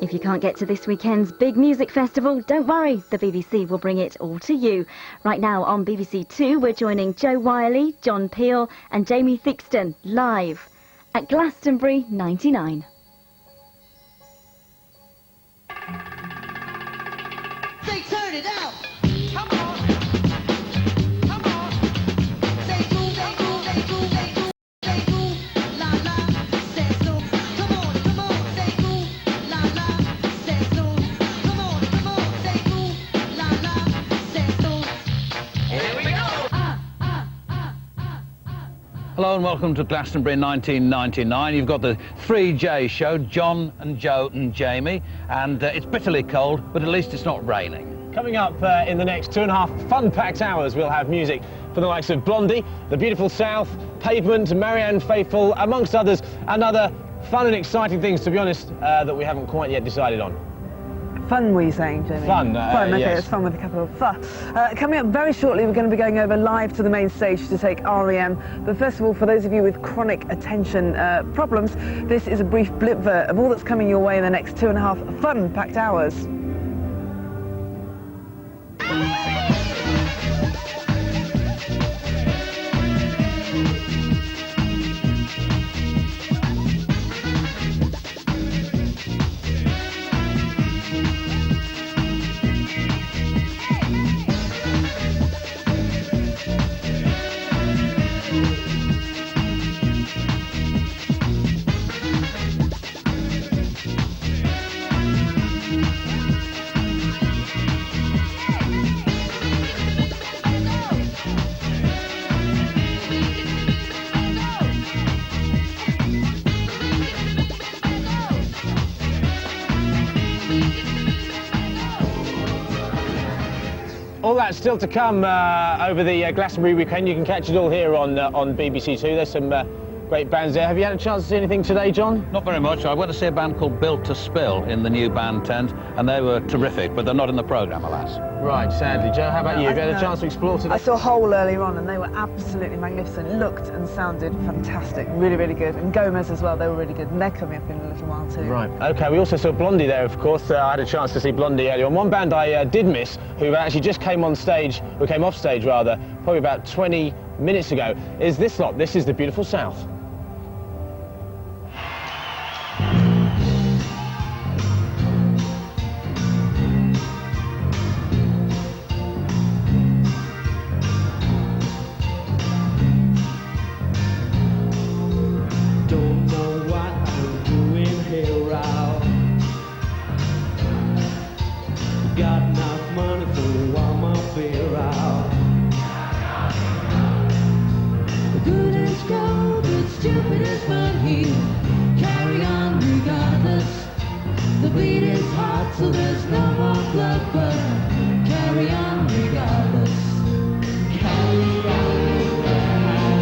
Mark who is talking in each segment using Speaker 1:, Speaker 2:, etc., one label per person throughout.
Speaker 1: If you can't get to this weekend's big music festival, don't worry, the BBC will bring it all to you. Right now on BBC Two, we're joining Joe Wiley, John Peel and Jamie Theakston live at Glastonbury 99.
Speaker 2: They turn it out!
Speaker 3: Hello and welcome to Glastonbury 1999. You've got the 3J show, John and Joe and Jamie, and it's bitterly cold, but at least it's not raining.
Speaker 4: Coming up in the next 2.5 fun-packed hours, we'll have music for the likes of Blondie, The Beautiful South, Pavement, Marianne, Faithfull, amongst others, and other fun and exciting things, to be honest, that we haven't quite yet decided on.
Speaker 5: Fun, were you saying, Jamie?
Speaker 4: Fun,
Speaker 5: okay,
Speaker 4: yes.
Speaker 5: It's fun with a couple of fun. Coming up very shortly, we're going to be going over live to the main stage to take R.E.M. But first of all, for those of you with chronic attention problems, this is a brief blip of all that's coming your way in the next 2.5 fun-packed hours.
Speaker 4: All that's still to come over the Glastonbury weekend. You can catch it all here on BBC Two. There's some great bands there. Have you had a chance to see anything today, John?
Speaker 3: Not very much. I went to see a band called Built to Spill in the new band tent, and they were terrific, but they're not in the programme, alas.
Speaker 4: Right, sadly. Joe, how about you? Have you had a chance to explore today?
Speaker 5: I saw Hole earlier on and they were absolutely magnificent. Looked and sounded fantastic. Really, really good. And Gomez as well, they were really good. And they're coming up in a little while too.
Speaker 4: Right. OK, we also saw Blondie there, of course. I had a chance to see Blondie earlier on. One band I did miss, who actually just came off stage, probably about 20 minutes ago, is this lot. This is The Beautiful South.
Speaker 6: Got enough money for all my fear out. Good as gold, but stupid as fun here. Carry on regardless. The beat is hot, so there's no more blood, but carry on regardless. Carry on with pride.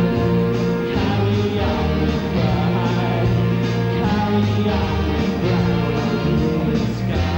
Speaker 6: Carry on with pride. Carry on with pride. The sky.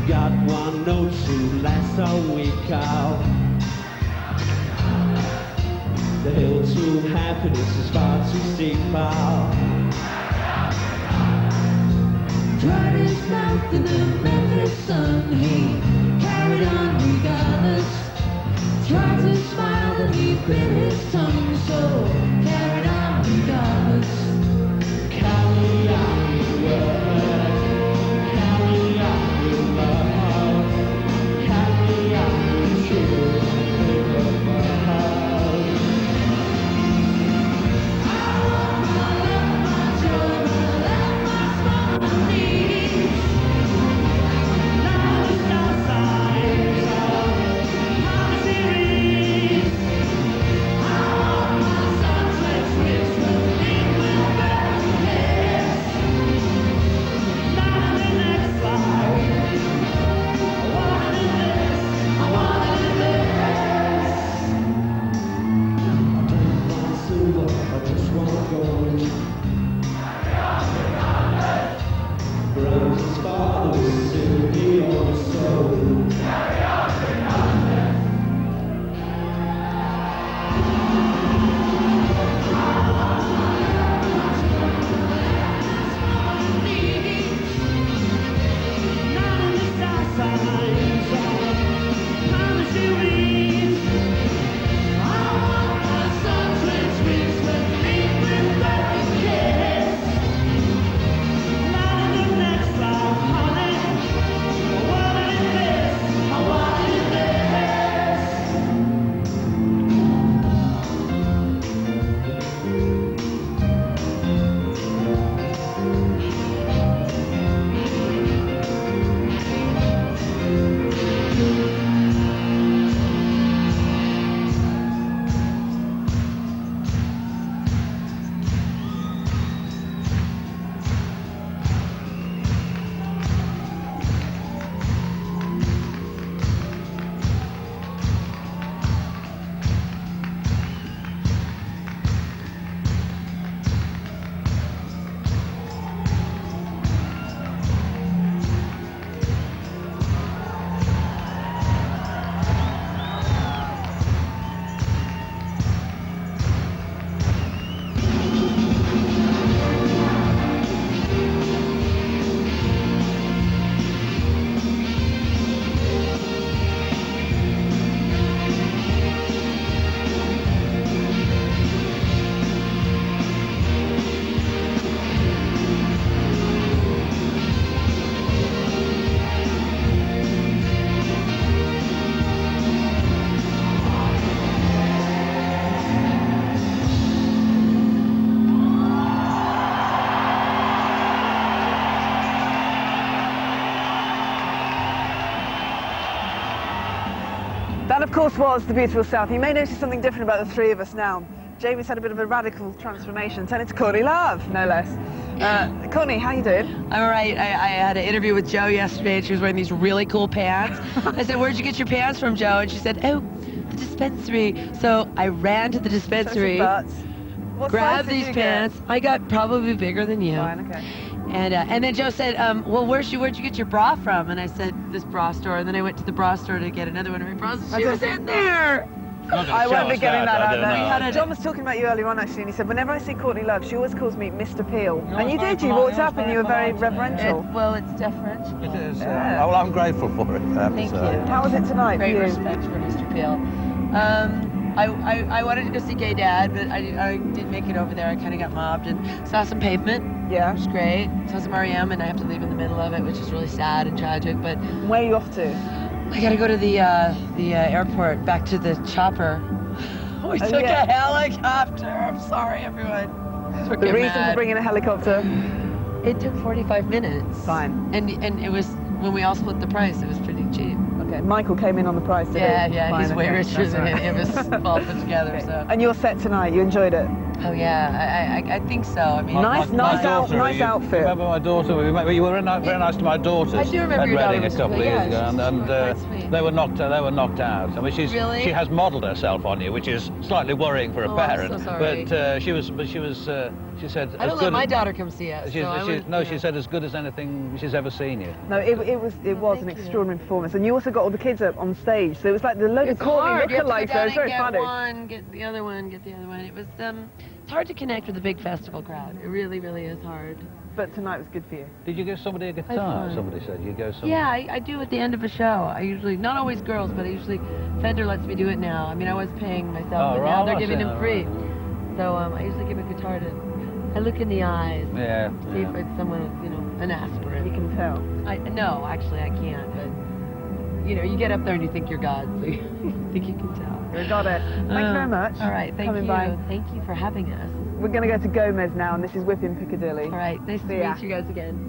Speaker 6: Got one note to last a week out. The hill to happiness is far too steep out. Tried his mouth in the Memphis sun, he carried on regardless. Tried to smile, but he bit his tongue, so carried on regardless. Carry on the world. Carry on with love. Carry on with truth. I want my love, my joy, my love, my smile, my needs. Now
Speaker 5: That, of course, was the beautiful South. You may notice something different about the three of us now. Jamie's had a bit of a radical transformation, turning to Courtney Love, no less. Courtney, how you doing?
Speaker 7: I'm all right. I had an interview with Jo yesterday, and she was wearing these really cool pants. I said, "Where'd you get your pants from, Jo?" And she said, "Oh, the dispensary." So I ran to the dispensary, grabbed these pants. I got probably bigger than you.
Speaker 5: Fine, okay.
Speaker 7: And then Jo said, "Well, where'd you get your bra from?" And I said, "This bra store." And then I went to the bra store to get another one of my bras. She was in there.
Speaker 5: I won't be getting that out there.
Speaker 7: know.
Speaker 5: John was talking about you earlier on, actually, and he said, whenever I see Courtney Love, she always calls me Mr. Peel. And you did, you walked up and you were very reverential.
Speaker 7: Well, it's different.
Speaker 3: It is.
Speaker 5: Yeah.
Speaker 3: Well, I'm grateful for it.
Speaker 7: Thank you.
Speaker 5: How was it tonight?
Speaker 7: Great
Speaker 5: for you?
Speaker 7: respect for Mr. Peel. I wanted to go see Gay Dad, but I didn't make it over there. I kind of got mobbed and saw some Pavement.
Speaker 5: Yeah.
Speaker 7: Which was great. Saw some R.E.M. and I have to leave in the middle of it, which is really sad and tragic. But
Speaker 5: Where are you off to?
Speaker 7: I got to go to the airport, back to the chopper. We took a helicopter. I'm sorry, everyone.
Speaker 5: The reason for bringing a helicopter?
Speaker 7: It took 45 minutes.
Speaker 5: Fine.
Speaker 7: And it was, when we all split the price, it was pretty cheap.
Speaker 5: Okay, Michael came in on the price today.
Speaker 7: Yeah, he's way richer than me. It was all put together,
Speaker 5: Okay.
Speaker 7: so.
Speaker 5: And you're set tonight, you enjoyed it?
Speaker 7: Oh yeah, I think so. I mean,
Speaker 5: Nice outfit.
Speaker 3: Remember my daughter? You were very nice to my daughters.
Speaker 7: I do remember
Speaker 3: at
Speaker 7: your
Speaker 3: Reading
Speaker 7: daughter
Speaker 3: a couple of years ago, and
Speaker 7: quite sweet.
Speaker 3: they were knocked out. I mean,
Speaker 7: Really?
Speaker 3: she has modelled herself on you, which is slightly worrying for a
Speaker 7: Oh, I'm
Speaker 3: parent.
Speaker 7: so sorry.
Speaker 3: But she said.
Speaker 7: I don't let my daughter come see us.
Speaker 3: She said as good as anything she's ever seen you.
Speaker 5: No, it was an extraordinary performance. And you also got all the kids up on stage, so it was like the load of Courtney lookalikes. It was very funny.
Speaker 7: Get one, get the other one, get the other one. It was it's hard to connect with a big festival crowd. It really, really is hard.
Speaker 5: But tonight was good for you.
Speaker 3: Did you give somebody a guitar?
Speaker 7: fun.
Speaker 3: Somebody said you go.
Speaker 7: Yeah, I do at the end of a show. I usually, not always girls, but I usually, Fender lets me do it now. I mean, I was paying myself, but now they're giving them free. So I usually give a guitar to, I look in the eyes, see if it's someone, an aspirin.
Speaker 5: You can tell.
Speaker 7: No, actually I can't, but you get up there and you think you're God, so you think you can tell.
Speaker 5: We got it. Thank you very much.
Speaker 7: All right, thank
Speaker 5: Coming
Speaker 7: you.
Speaker 5: by.
Speaker 7: Thank you for having us.
Speaker 5: We're going to go to Gomez now, and this is Whipping Piccadilly.
Speaker 7: All right, nice to
Speaker 5: See ya.
Speaker 7: meet you guys again.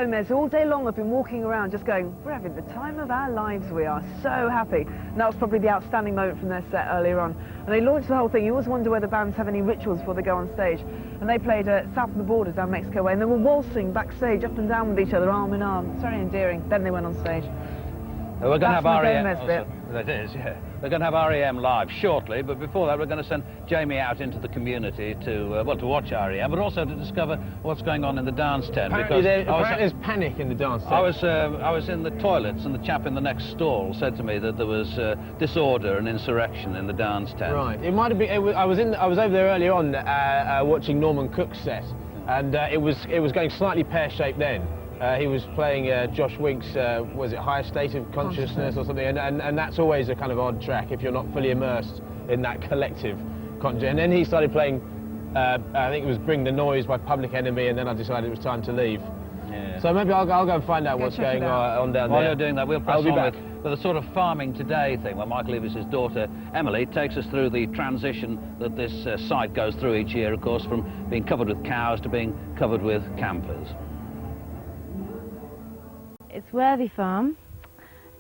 Speaker 5: Gomez, all day long I've been walking around just going, we're having the time of our lives, we are so happy. And that was probably the outstanding moment from their set earlier on. And they launched the whole thing. You always wonder whether bands have any rituals before they go on stage. And they played south of the border down Mexico way, and they were waltzing backstage up and down with each other, arm in arm. It's very endearing. Then they went on stage.
Speaker 3: We're going to have R.E.M.
Speaker 5: Bit.
Speaker 3: That is, yeah. We're going to have R.E.M. live shortly, but before that we're going to send Jamie out into the community to, well, to watch R.E.M., but also to discover what's going on in the dance tent.
Speaker 4: Apparently there's panic in the dance tent.
Speaker 3: I was in the toilets, and the chap in the next stall said to me that there was disorder and insurrection in the dance tent.
Speaker 4: Right. It might have been. I was over there earlier on watching Norman Cook's set, and it was going slightly pear-shaped then. He was playing Josh Wink's, was it Higher State of Consciousness or something, and that's always a kind of odd track if you're not fully immersed in that collective consciousness. And then he started playing, I think it was Bring the Noise by Public Enemy, and then I decided it was time to leave.
Speaker 3: Yeah.
Speaker 4: So maybe I'll go and find out what's going on down there.
Speaker 3: While you're doing that, we'll press
Speaker 4: I'll be
Speaker 3: on
Speaker 4: back.
Speaker 3: with a sort of farming today thing, where Michael Eavis' daughter Emily takes us through the transition that this site goes through each year, of course, from being covered with cows to being covered with campers.
Speaker 8: It's Worthy Farm.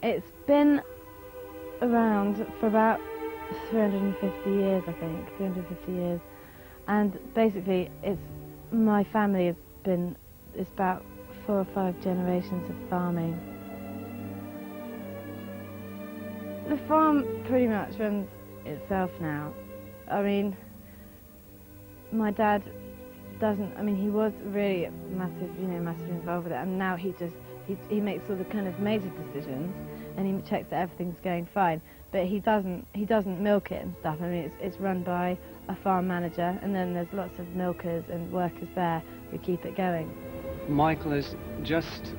Speaker 8: It's been around for about 350 years, I think, 350 years. And basically, my family has been, it's about 4 or 5 generations of farming. The farm pretty much runs itself now. I mean, my dad doesn't, I mean, he was really massively involved with it, and now he makes all the kind of major decisions, and he checks that everything's going fine, but he doesn't milk it and stuff. I mean, it's run by a farm manager, and then there's lots of milkers and workers there who keep it going.
Speaker 9: Michael has just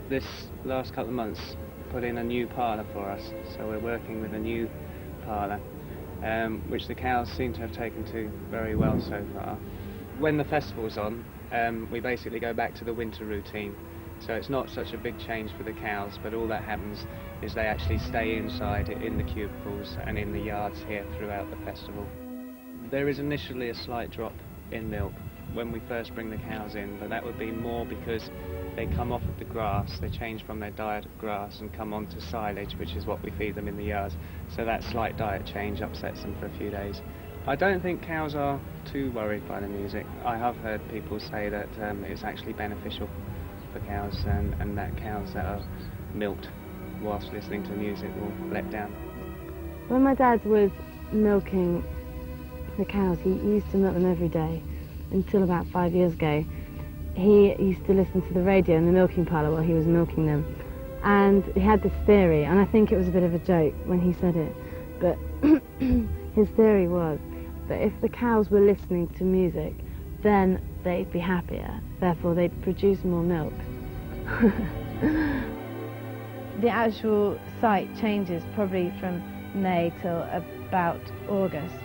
Speaker 9: this last couple of months put in a new parlour for us, so we're working with a new parlour, which the cows seem to have taken to very well so far. When the festival's on, we basically go back to the winter routine, so it's not such a big change for the cows, but all that happens is they actually stay inside in the cubicles and in the yards here throughout the festival. There is initially a slight drop in milk when we first bring the cows in, but that would be more because they come off of the grass, they change from their diet of grass and come on to silage, which is what we feed them in the yards, so that slight diet change upsets them for a few days. I don't think cows are too worried by the music. I have heard people say that it's actually beneficial for cows, and that cows that are milked whilst listening to music will let down.
Speaker 8: When my dad was milking the cows, he used to milk them every day until about 5 years ago. He used to listen to the radio in the milking parlour while he was milking them, and he had this theory, and I think it was a bit of a joke when he said it, but his theory was that if the cows were listening to music, then they'd be happier, therefore they'd produce more milk. The actual site changes probably from May till about August.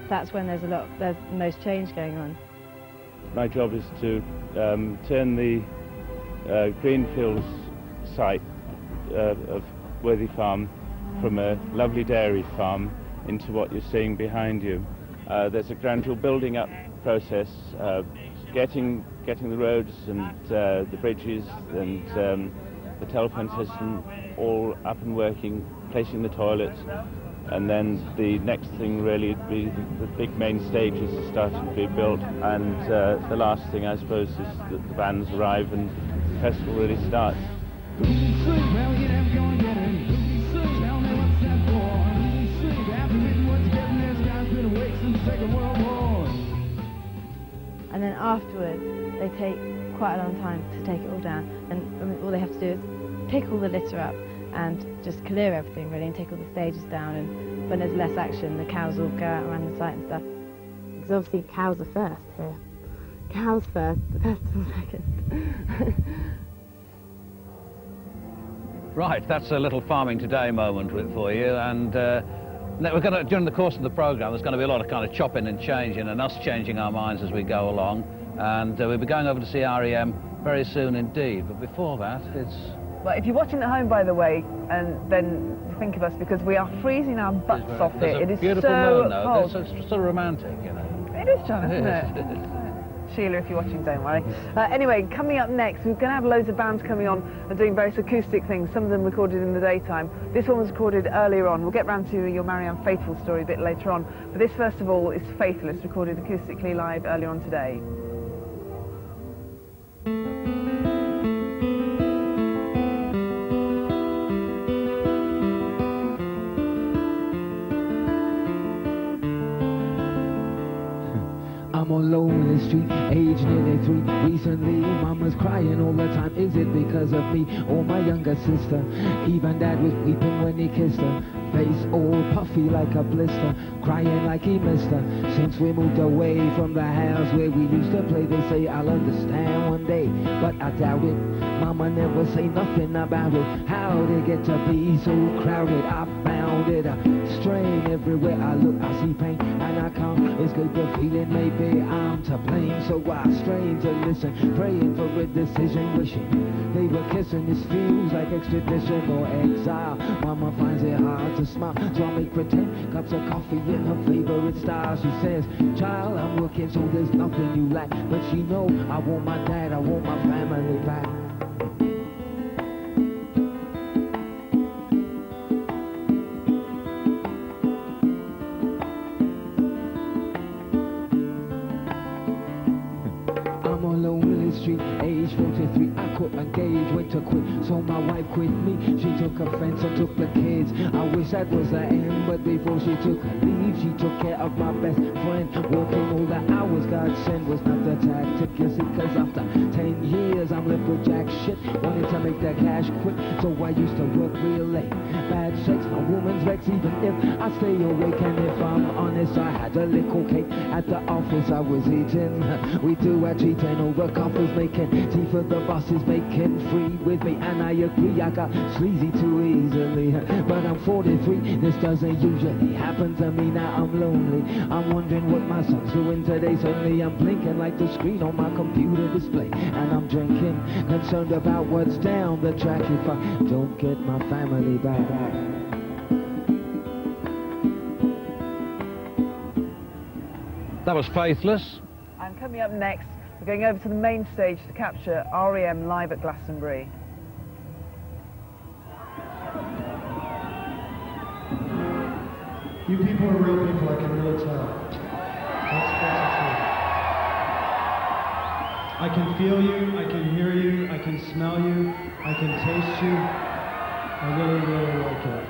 Speaker 8: That's when there's the most change going on.
Speaker 10: My job is to turn the Greenfields site of Worthy Farm from a lovely dairy farm into what you're seeing behind you. There's a gradual building up process, getting the roads and the bridges and the telephone system all up and working, placing the toilets, and then the next thing really would be the big main stages starting to be built, and the last thing I suppose is that the bands arrive and the festival really starts.
Speaker 8: And then afterwards, they take quite a long time to take it all down, and all they have to do is pick all the litter up and just clear everything really, and take all the stages down, and when there's less action, the cows all go out around the site and stuff. Because obviously cows are first here. Cows first, the festival second.
Speaker 3: Right, that's a little farming today moment for you, and we're going to, during the course of the programme, there's going to be a lot of kind of chopping and changing, and us changing our minds as we go along, and we'll be going over to see R.E.M. very soon indeed, but before that, it's...
Speaker 5: Well, if you're watching at home, by the way, and then think of us, because we are freezing our butts off here. It is
Speaker 3: beautiful
Speaker 5: so
Speaker 3: moon, though.
Speaker 5: cold.
Speaker 3: It's sort of romantic, you know.
Speaker 5: It is, John, isn't it? Sheila, if you're watching, don't worry. Anyway, coming up next, we're going to have loads of bands coming on and doing various acoustic things, some of them recorded in the daytime. This one was recorded earlier on. We'll get round to your Marianne Faithfull story a bit later on. But this, first of all, is Faithless, recorded acoustically live earlier on today.
Speaker 11: I'm on Lonely Street, age nearly 3. Recently, mama's crying all the time. Is it because of me or my younger sister? Even dad was weeping when he kissed her. Face all puffy like a blister, crying like he missed her. Since we moved away from the house where we used to play, they say I'll understand one day, but I doubt it. Mama never say nothing about it. How'd it get to be so crowded? I found it a strain. Everywhere I look, I see pain, and I can't escape the feeling. Maybe I'm to blame. So while strain to listen, praying for a decision, wishing they were kissing. This feels like extradition or exile. Mama finds it hard to smile, so I make pretend cups of coffee in her favorite style. She says, child, I'm working so there's nothing you lack, but she know I want my dad, I want my family back. Street, age 43, I couldn't gauge when to quit, so my wife quit me. She took offense and took the kids. I wish that was the end, but before she took her leave, she took care of my best friend. Working all the hours God sent was not the tactic, you see, cause after 10 years I'm left with jack shit. Wanted to make that cash quick, so I used to work real late. Bad sex, a woman's vex, even if I stay awake. And if I'm honest, I had a little cake at the office I was eating. We do our cheating over coffers, making tea for the bosses, making free with me. And I agree, I got sleazy too easily, but I'm 43, this doesn't usually happen to me. Now I'm lonely, I'm wondering what my son's doing today. Suddenly I'm blinking like the screen on my computer display, and I'm drinking, concerned about what's down the track if I don't get my family back.
Speaker 3: That was Faithless.
Speaker 5: And coming up next, we're going over to the main stage to capture R.E.M. live at Glastonbury.
Speaker 12: You people are real people, I can really tell. That's true. I can feel you, I can hear you, I can smell you, I can taste you. I really, really like it.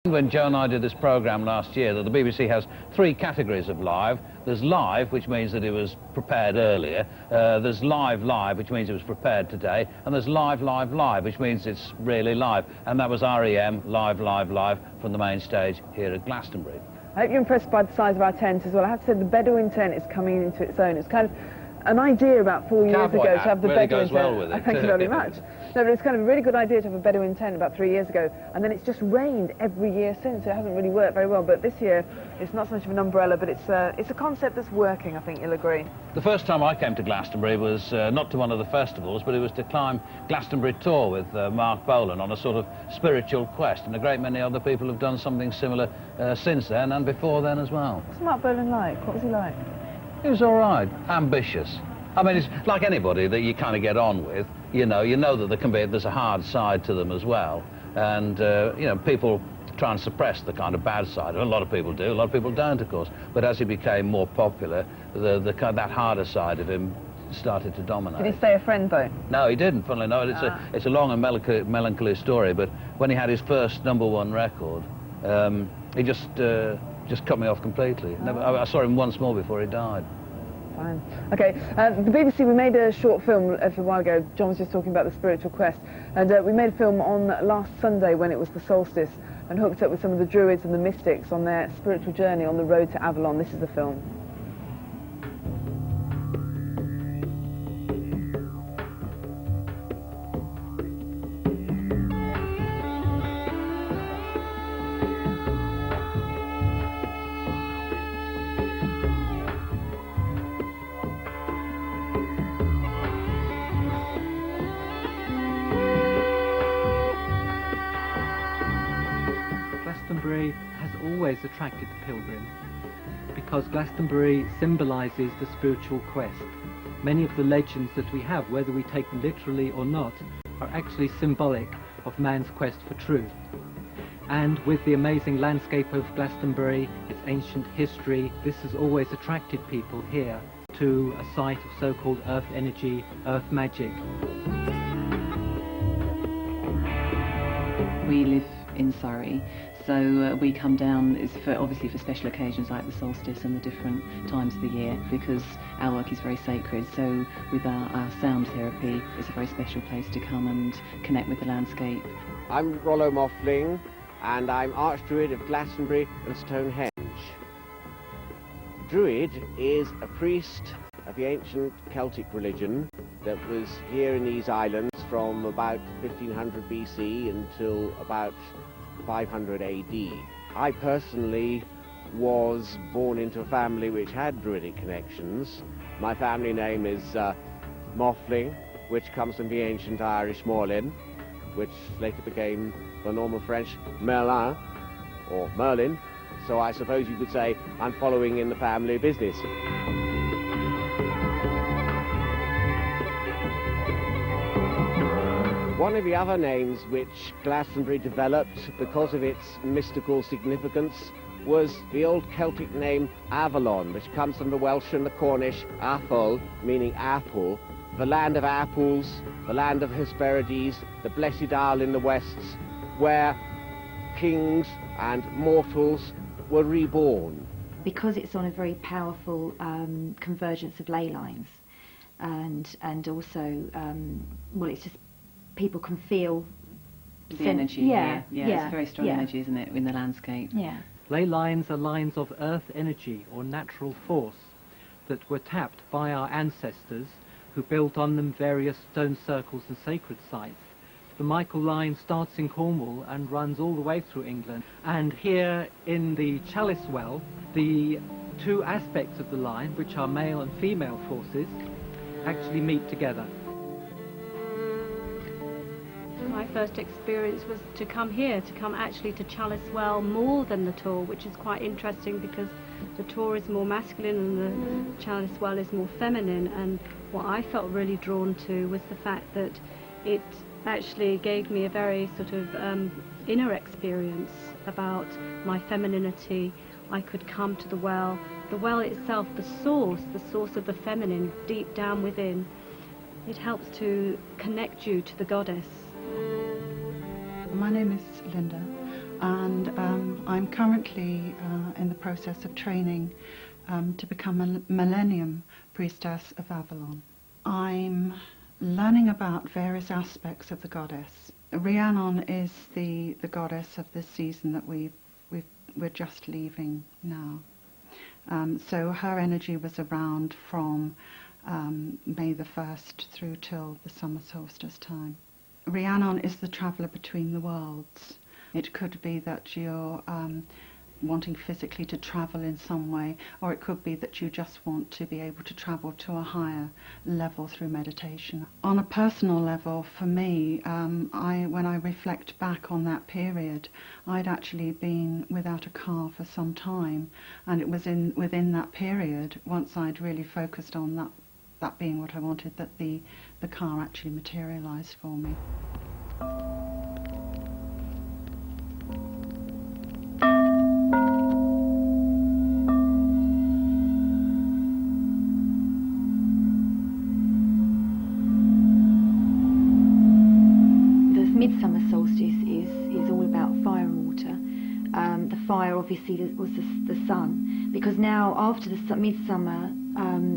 Speaker 3: When Joe and I did this programme last year, that the BBC has 3 categories of live. There's live, which means that it was prepared earlier. There's live, which means it was prepared today. And there's live, which means it's really live. And that was R.E.M. live from the main stage here at Glastonbury.
Speaker 5: I hope you're impressed by the size of our tent as well. I have to say the Bedouin tent is coming into its own. It's kind of an idea about 4 years ago to have the
Speaker 3: really
Speaker 5: Bedouin
Speaker 3: goes well
Speaker 5: tent.
Speaker 3: with it.
Speaker 5: Thank you very much. No, but it's kind of a really good idea to have a Bedouin tent about 3 years ago, and then it's just rained every year since. It hasn't really worked very well, but this year it's not so much of an umbrella, but it's a concept that's working, I think you'll agree.
Speaker 3: The first time I came to Glastonbury was not to one of the festivals, but it was to climb Glastonbury Tour with Mark Bolan on a sort of spiritual quest, and a great many other people have done something similar since then and before then as well.
Speaker 5: What's Mark Bolan like? What was he like?
Speaker 3: He was all right, ambitious. I mean, it's like anybody that you kind of get on with. You know that there's a hard side to them as well, and you know, people try and suppress the kind of bad side. A lot of people do, a lot of people don't, of course. But as he became more popular, that harder side of him started to dominate.
Speaker 5: Did he stay a friend though?
Speaker 3: No, he didn't. Funnily enough, it's a long and melancholy story. But when he had his first #1 record, he just cut me off completely. I saw him once more before he died.
Speaker 5: Fine. Okay, the BBC, we made a short film a little while ago. John was just talking about the spiritual quest, and we made a film on last Sunday when it was the solstice, and hooked up with some of the druids and the mystics on their spiritual journey on the road to Avalon. This is the film.
Speaker 13: Glastonbury has always attracted the pilgrim because Glastonbury symbolises the spiritual quest. Many of the legends that we have, whether we take them literally or not, are actually symbolic of man's quest for truth. And with the amazing landscape of Glastonbury, its ancient history, this has always attracted people here to a site of so-called earth energy, earth magic.
Speaker 14: We live in Surrey, so we come down obviously for special occasions like the solstice and the different times of the year, because our work is very sacred. So with our sound therapy, it's a very special place to come and connect with the landscape.
Speaker 15: I'm Rollo Moffling, and I'm Archdruid of Glastonbury and Stonehenge. Druid is a priest of the ancient Celtic religion that was here in these islands from about 1500 BC until about 500 AD. I personally was born into a family which had Druidic connections. My family name is Morphling, which comes from the ancient Irish Morlin, which later became the normal French Merlin, or Merlin. So I suppose you could say I'm following in the family business. One of the other names which Glastonbury developed because of its mystical significance was the old Celtic name Avalon, which comes from the Welsh and the Cornish Athol, meaning apple, the land of apples, the land of Hesperides, the blessed isle in the wests, where kings and mortals were reborn.
Speaker 16: Because it's on a very powerful convergence of ley lines, and also, well, it's just people can feel
Speaker 14: the energy.
Speaker 16: Yeah,
Speaker 14: it's very strong energy, isn't it, in the landscape?
Speaker 16: Yeah.
Speaker 13: Ley lines are lines of earth energy or natural force that were tapped by our ancestors who built on them various stone circles and sacred sites. The Michael line starts in Cornwall and runs all the way through England. And here in the Chalice Well, the two aspects of the line, which are male and female forces, actually meet together.
Speaker 17: My first experience was to come here, to come actually to Chalice Well more than the Tor, which is quite interesting because the Tor is more masculine and the Chalice Well is more feminine. And what I felt really drawn to was the fact that it actually gave me a very sort of inner experience about my femininity. I could come to the well itself, the source of the feminine deep down within. It helps to connect you to the goddess.
Speaker 18: My name is Linda, and I'm currently in the process of training to become a Millennium Priestess of Avalon. I'm learning about various aspects of the goddess. Rhiannon is the goddess of this season that we're just leaving now. So her energy was around from May the 1st through till the summer solstice time. Rhiannon is the traveller between the worlds. It could be that you're wanting physically to travel in some way, or it could be that you just want to be able to travel to a higher level through meditation. On a personal level, for me, when I reflect back on that period, I'd actually been without a car for some time, and it was within that period, once I'd really focused on that being what I wanted, that the car actually materialised for me.
Speaker 16: The midsummer solstice is all about fire and water. The fire obviously was the sun, because now after the midsummer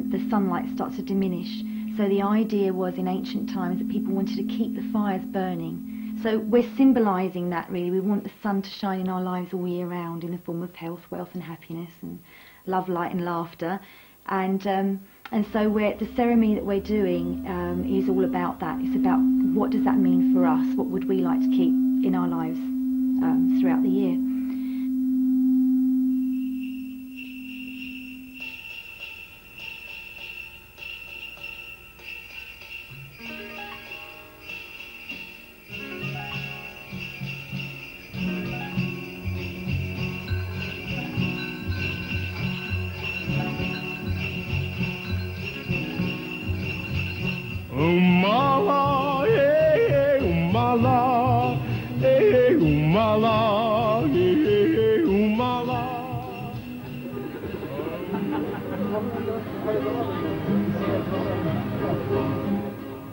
Speaker 16: the sunlight starts to diminish. So the idea was in ancient times that people wanted to keep the fires burning. So we're symbolising that really. We want the sun to shine in our lives all year round in the form of health, wealth and happiness and love, light and laughter. And so the ceremony that we're doing is all about that. It's about what does that mean for us? What would we like to keep in our lives throughout the year?
Speaker 6: Umala, hey, umala, hey, umala, hey, umala.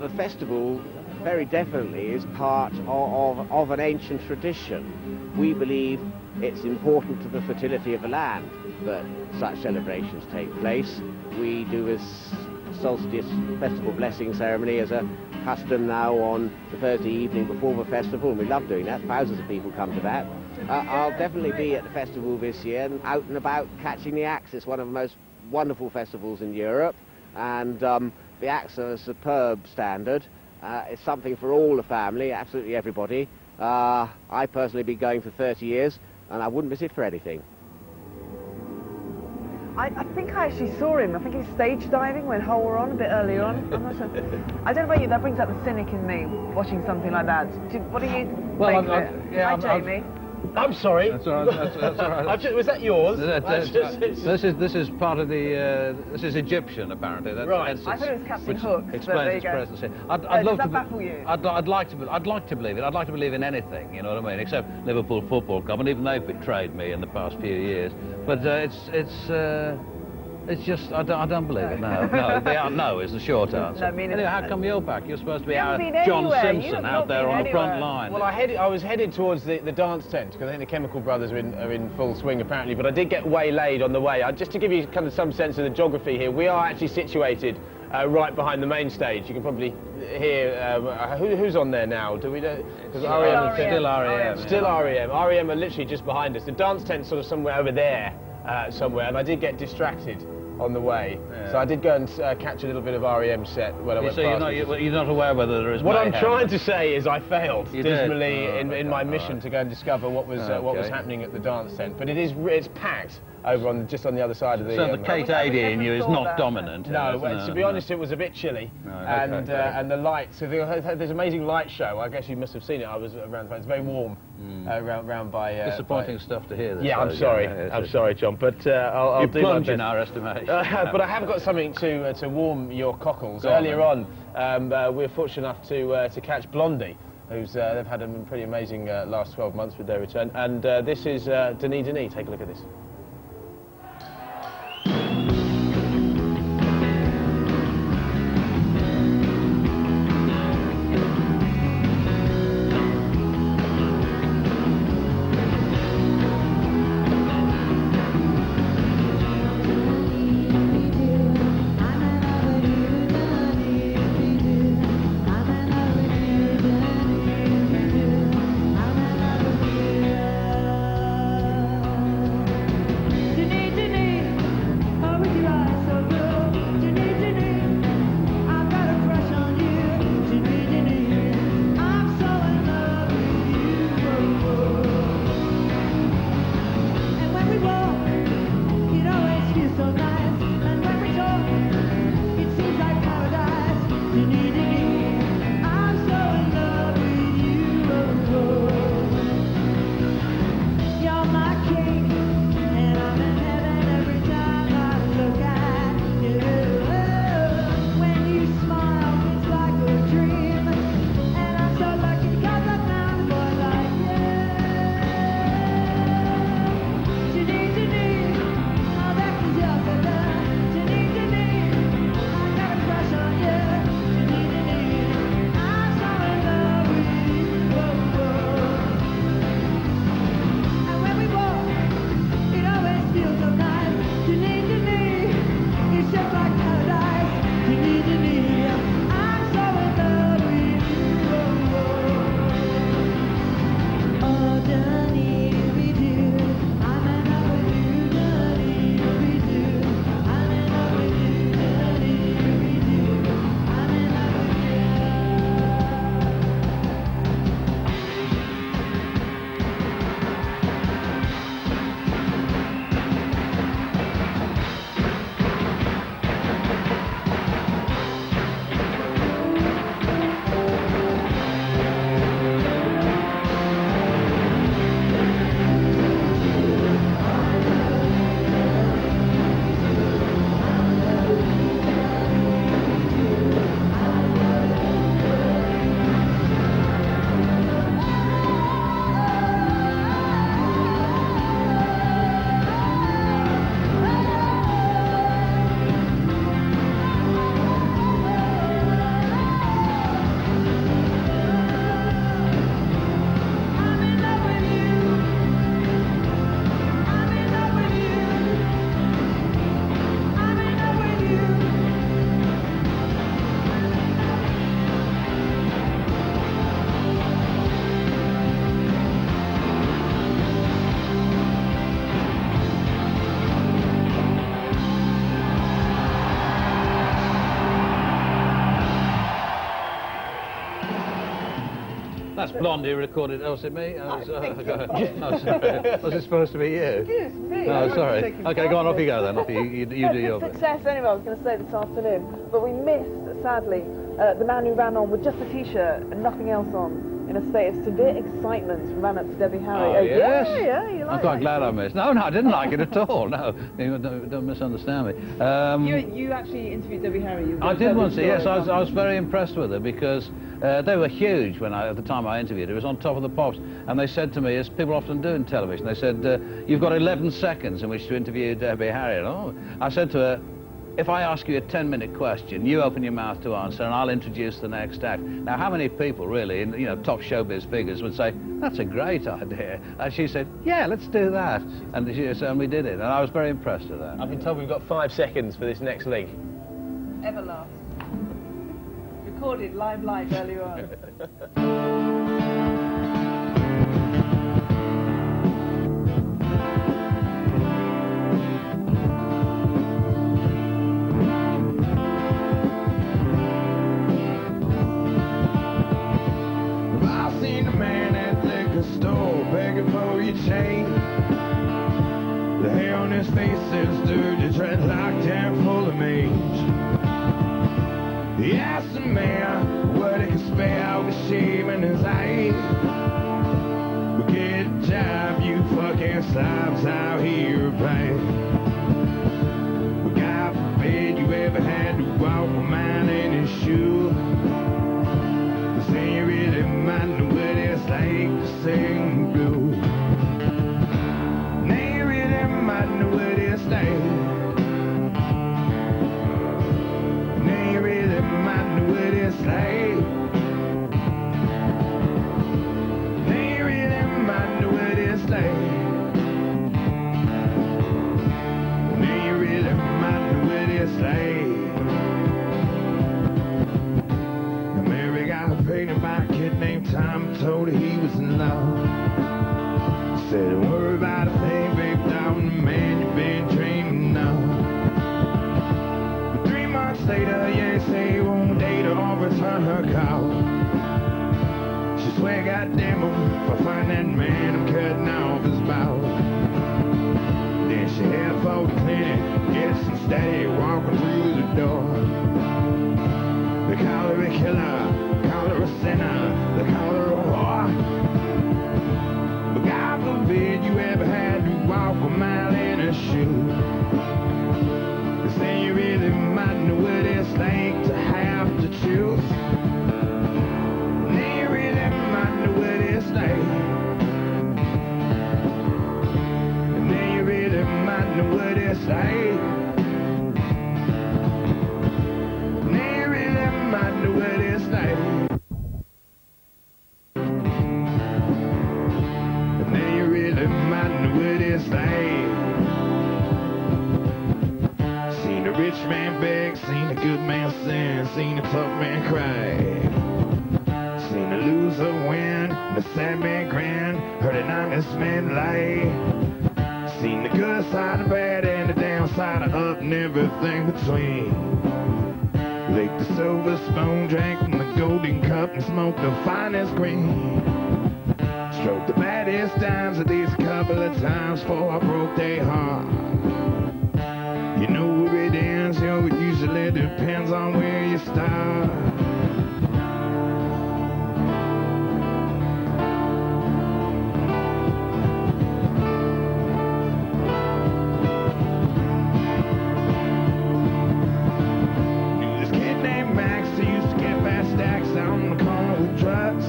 Speaker 15: The festival very definitely is part of an ancient tradition. We believe it's important to the fertility of the land that such celebrations take place. We do this solstice festival blessing ceremony as a custom now on the Thursday evening before the festival, and we love doing that. Thousands of people come to that. I'll definitely be at the festival this year, and out and about catching the axe. It's one of the most wonderful festivals in Europe, and the acts are a superb standard. It's something for all the family, absolutely everybody. I personally have been going for 30 years, and I wouldn't miss it for anything.
Speaker 5: I think I actually saw him. I think he was stage diving when Hull were on a bit earlier on. I'm not sure. I don't know about you, that brings out the cynic in me, watching something like that. What do you think of it? Hi, Jamie.
Speaker 4: I'm sorry.
Speaker 3: That's all right. That's all right.
Speaker 4: Was that yours?
Speaker 3: This is part of the. This is Egyptian, apparently.
Speaker 5: Right. I thought it was Captain Hook.
Speaker 3: Explains its presence here.
Speaker 5: Does that baffle you?
Speaker 3: I'd like to believe it. I'd like to believe in anything. You know what I mean? Except Liverpool Football Club, and even they've betrayed me in the past few years. But it's just I don't believe it. No is the short answer. Anyway, how come you're back? You're supposed to be out John Simpson out there on the front line.
Speaker 4: Well, I was headed towards the dance tent because I think the Chemical Brothers are in full swing apparently. But I did get waylaid on the way. Just to give you kind of some sense of the geography here, we are actually situated right behind the main stage. You can probably hear who's on there now. Do we know? Because R.E.M.
Speaker 3: Still R.E.M.
Speaker 4: Still R.E.M. R.E.M. are literally just behind us. The dance tent's sort of somewhere over there. Somewhere, and I did get distracted on the way, so I did go and catch a little bit of R.E.M. set when I went past.
Speaker 3: You're not aware whether there is.
Speaker 4: What I'm trying to say is I failed dismally in my mission to go and discover what was happening at the dance tent. But it's packed over on just on the other side of the.
Speaker 3: So the Kate 80 in you is not dominant.
Speaker 4: No, to be honest, it was a bit chilly, and the lights. So there's amazing light show. I guess you must have seen it. I was around. It's very warm around by.
Speaker 3: Disappointing stuff to hear.
Speaker 4: Yeah, I'm sorry. I'm sorry, John, but I'll do my best.
Speaker 3: In our estimation.
Speaker 4: But I have got something to warm your cockles. Earlier on, we were fortunate enough to catch Blondie, who's they've had a pretty amazing last 12 months with their return. And this is Denis Denis. Take a look at this.
Speaker 3: That's Blondie recorded. Oh, was it me? Oh, sorry. Was it supposed to be you?
Speaker 5: Excuse me.
Speaker 3: Oh, sorry. Okay, go on, off you go then. Off you do your bit.
Speaker 5: Success anyway, I was going to say this afternoon, but we missed, sadly, the man who ran on with just a t-shirt and nothing else on, in a state of severe excitement, ran up to Debbie Harry.
Speaker 3: Oh, yes?
Speaker 5: Yeah, you like
Speaker 3: I'm quite glad I missed. No, I didn't like it at all. No, don't misunderstand me.
Speaker 5: You actually interviewed Debbie Harry.
Speaker 3: I did once, yes. I was very impressed with her because they were huge at the time I interviewed her. It was on Top of the Pops, and they said to me, as people often do in television, they said, you've got 11 seconds in which to interview Debbie Harry. And I said to her, if I ask you a 10-minute question, you open your mouth to answer, and I'll introduce the next act. Now, how many people really, in top showbiz figures, would say, that's a great idea? And she said, yeah, let's do that. And we did it, and I was very impressed with that.
Speaker 4: I've been told we've got 5 seconds for this next link.
Speaker 5: Everlast. Recorded live earlier on.
Speaker 19: Begging for your change. The hair on his face is dirty, dreadlocked and full of mange. He asked the man what he could spare with shame in his eyes. But get a job, you fucking slobs out here, right? But God forbid you ever had to walk a mile in his shoe. But then you really might know what it's like to sing blue. Now you really might know what it's like. Now you really might know what it's like. Now you really might know what it's like. Now you really might know what it's like. Mary got a pregnant by a kid named Tom, told her he was in love. Said, don't worry about a thing, baby, darling, the man you've been dreaming of. But 3 months later, yeah, say he won't date her or return her call. She swear, goddamn him, if I find that man, I'm cutting off his balls. Then she headed for the clinic, get some steady, walking through the door. They call her a killer, call her a sinner, they call her a whore. But God forbid you ever had to walk a mile in a shoe. 'Cause then you really might know what it's like to have to choose. Then you really might know what it's like. And then you really might know what it's like. Might know what it's like. And then you really might know what it's like. Seen a rich man beg, seen a good man sin, seen a tough man cry. Seen a loser win, and a sad man grin, heard an honest man lie. Seen the good side of bad and the downside of up and everything between. Licked the silver spoon, drank from the golden cup, and smoked the finest green. Stroked the baddest dimes at least a couple of times before I broke their heart. You know where it ends, yo, it usually depends on where you start. On the corner with drugs.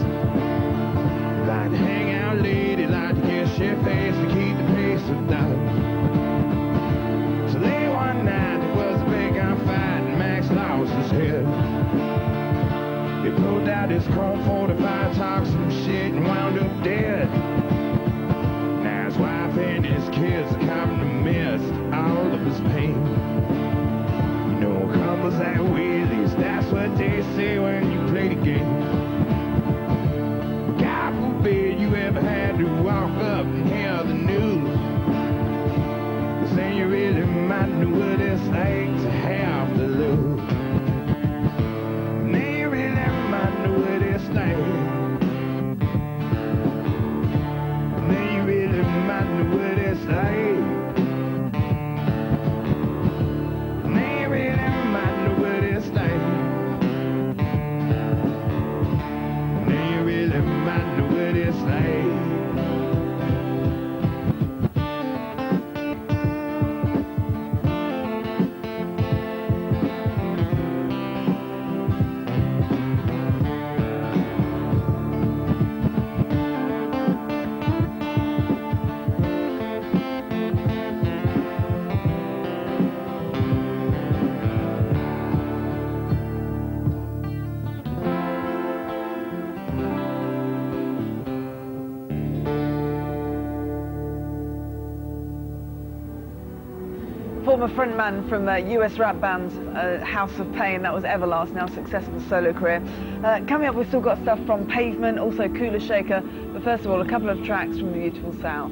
Speaker 19: Like to hang out late, like to get shit-faced to keep the pace with dogs. So late one night there was a big gunfight and Max lost his head. He pulled out his Chrome 45, talked some shit and wound up dead. Now his wife and his kids are coming to miss all of his pain. You know, couples that way, at least that's what they say when you play the game. God forbid you ever had to walk up and hear the news. 'Cause then you really might know what it's like to have to lose. And then you really might know what it's like.
Speaker 5: former frontman from US rap band House of Pain, that was Everlast, now successful solo career. Coming up, we've still got stuff from Pavement, also Kula Shaker, but first of all, a couple of tracks from the beautiful South.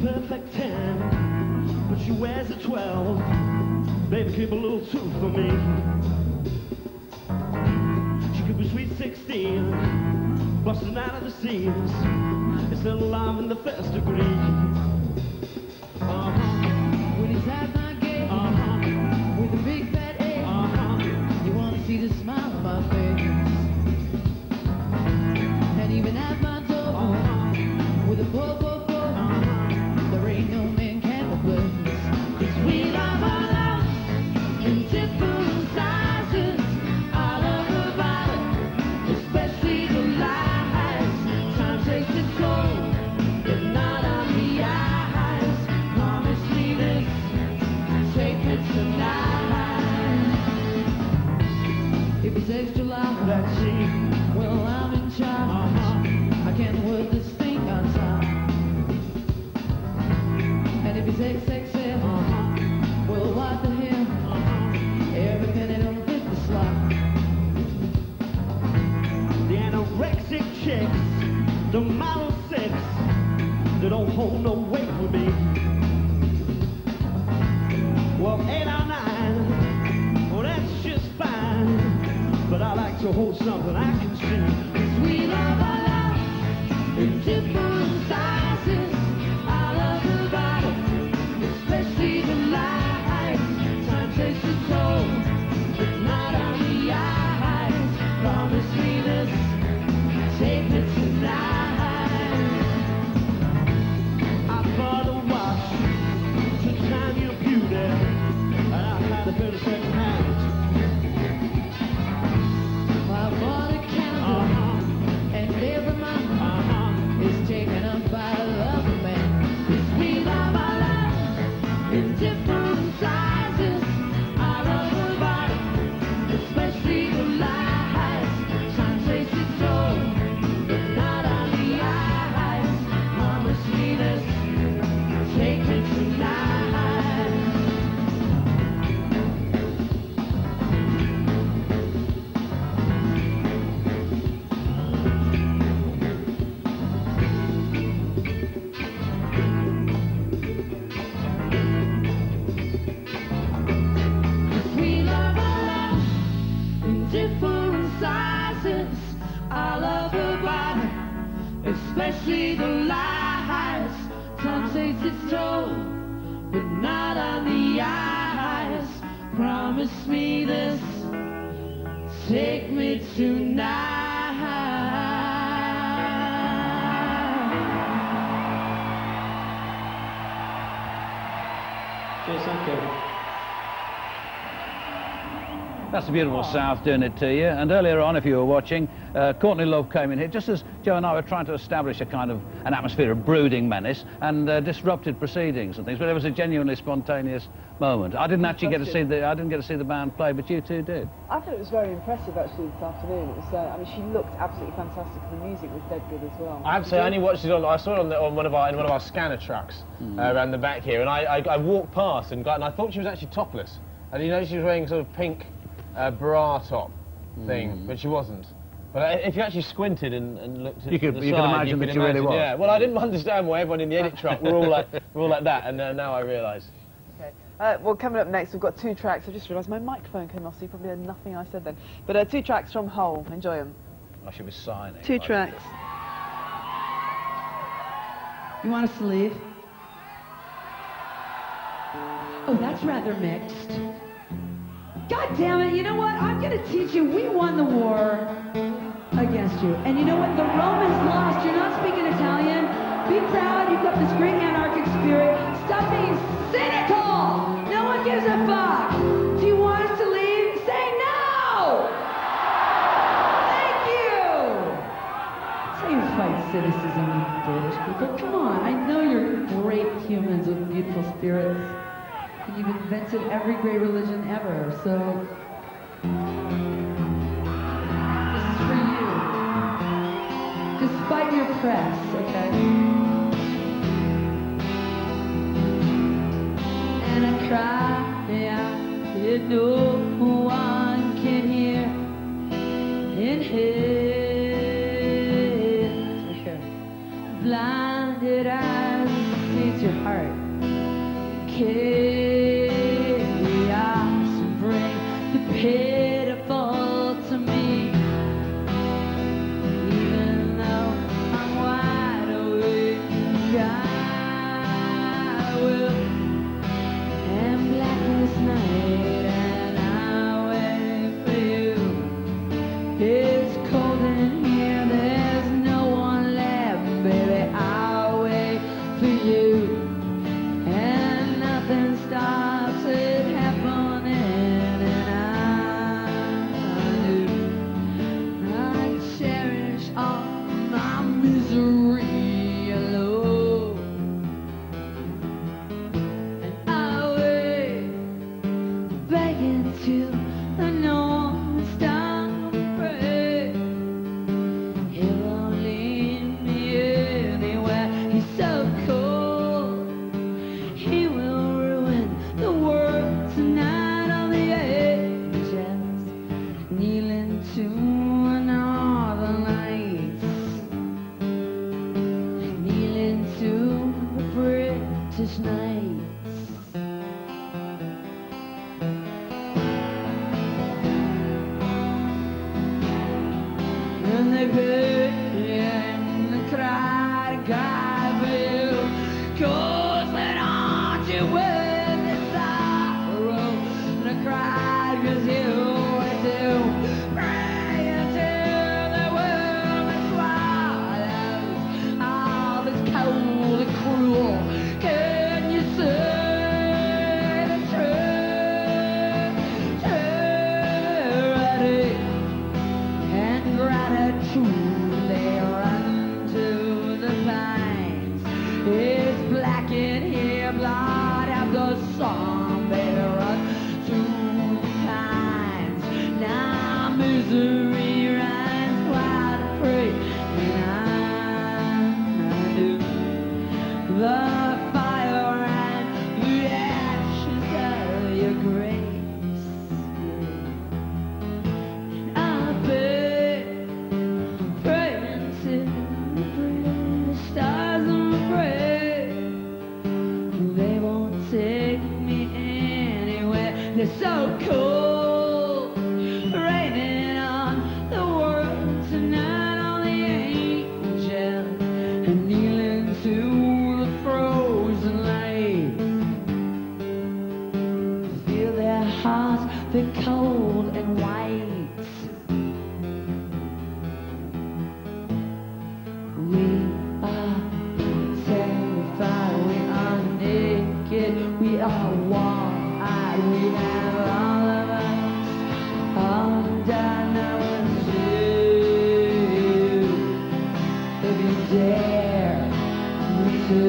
Speaker 20: perfect 10, but she wears a 12. Baby, keep a little 2 for me. She could be sweet 16, busting out of the seams. It's still alive in the first degree.
Speaker 6: When he's at my gate, with a big fat A, you want to see the smile on my face. And even at my door, with a bo-bo-bo, there ain't no man can replace. 'Cause we love our love in different sizes, all over the body, especially the lies. Time takes its toll, but not on the eyes.
Speaker 20: The Model 6, they don't hold no weight for me. Well, 8 or 9, well, that's just fine. But I like to hold something I can see.
Speaker 6: We love our love in different sizes. I love her body, especially the light. Time takes its toll, but not on the eyes. Promise me this, take me tonight.
Speaker 20: I bought a watch to time your beauty, and I had a bit of second hand.
Speaker 6: I bought a candle, and every month is taken up by another man. We love our love in different sizes. I love her body, especially the lights. Time takes its toll, but not on the eyes. Promise me this, take me tonight. We love our love in different sizes. I love her body, especially the lights. Time takes its toll, but not on the eyes. Promise me this, take me tonight.
Speaker 20: Cheers, thank you.
Speaker 3: That's the beautiful South doing it to you. And earlier on, if you were watching, Courtney Love came in here just as Joe and I were trying to establish a kind of an atmosphere of brooding menace and disrupted proceedings and things. But it was a genuinely spontaneous moment. I didn't actually get to see the band play, but you two did.
Speaker 5: I thought it was very impressive actually this afternoon. It was, I mean, she looked absolutely fantastic. The music was dead good as well.
Speaker 4: I have to say, I only watched it I saw it on one of our scanner trucks around the back here, and I walked past and I thought she was actually topless. And you know, she was wearing sort of pink bra top thing, but she wasn't. But if you actually squinted and looked at the side,
Speaker 3: you could imagine that she really was.
Speaker 4: Yeah. Well, I didn't understand why everyone in the edit truck were all like that, and now I realise.
Speaker 5: Okay. Well, coming up next, we've got 2 tracks. I just realised my microphone came off, so you probably heard nothing I said then. But 2 tracks from Hole. Enjoy them.
Speaker 3: I should be signing.
Speaker 7: 2 tracks. You want us to leave? Oh, that's rather mixed. God damn it, you know what? I'm going to teach you. We won the war against you. And you know what? The Romans lost. You're not speaking Italian. Be proud. You've got this great anarchic spirit. Stop being cynical. No one gives a fuck. Do you want us to leave? Say no! Thank you! That's how you fight cynicism, British people. Come on. I know you're great humans with beautiful spirits. And you've invented every great religion ever, so this is for you. Despite your press, okay? And I cry, yeah,
Speaker 6: and they pay and they cry and cry for you. 'Cause when aren't you with the sorrow? And I cried 'cause you were too. Pray until the world is swallows. All this cold and cruel. Can you say the truth? Charity and gratitude, they run to the pines. It's black in here, blood after song, they run to the pines. Now misery runs wild and free, and I do the fire and the ashes of your grace. I've been praying to the stars and pray they won't take me anywhere. They're so cold, raining on the world tonight. All the angels and kneeling to the frozen lake. Feel their hearts, they're cold and white. We are terrified, we are naked, we are wide, we have all of us all done. I will see you if you dare me to.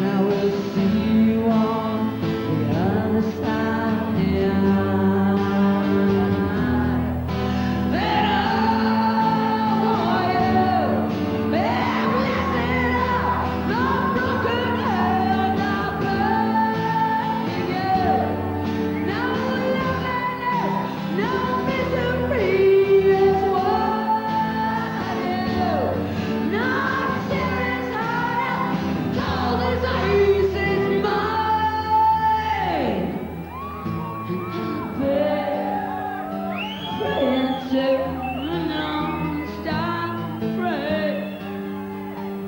Speaker 6: I will see you on the other side.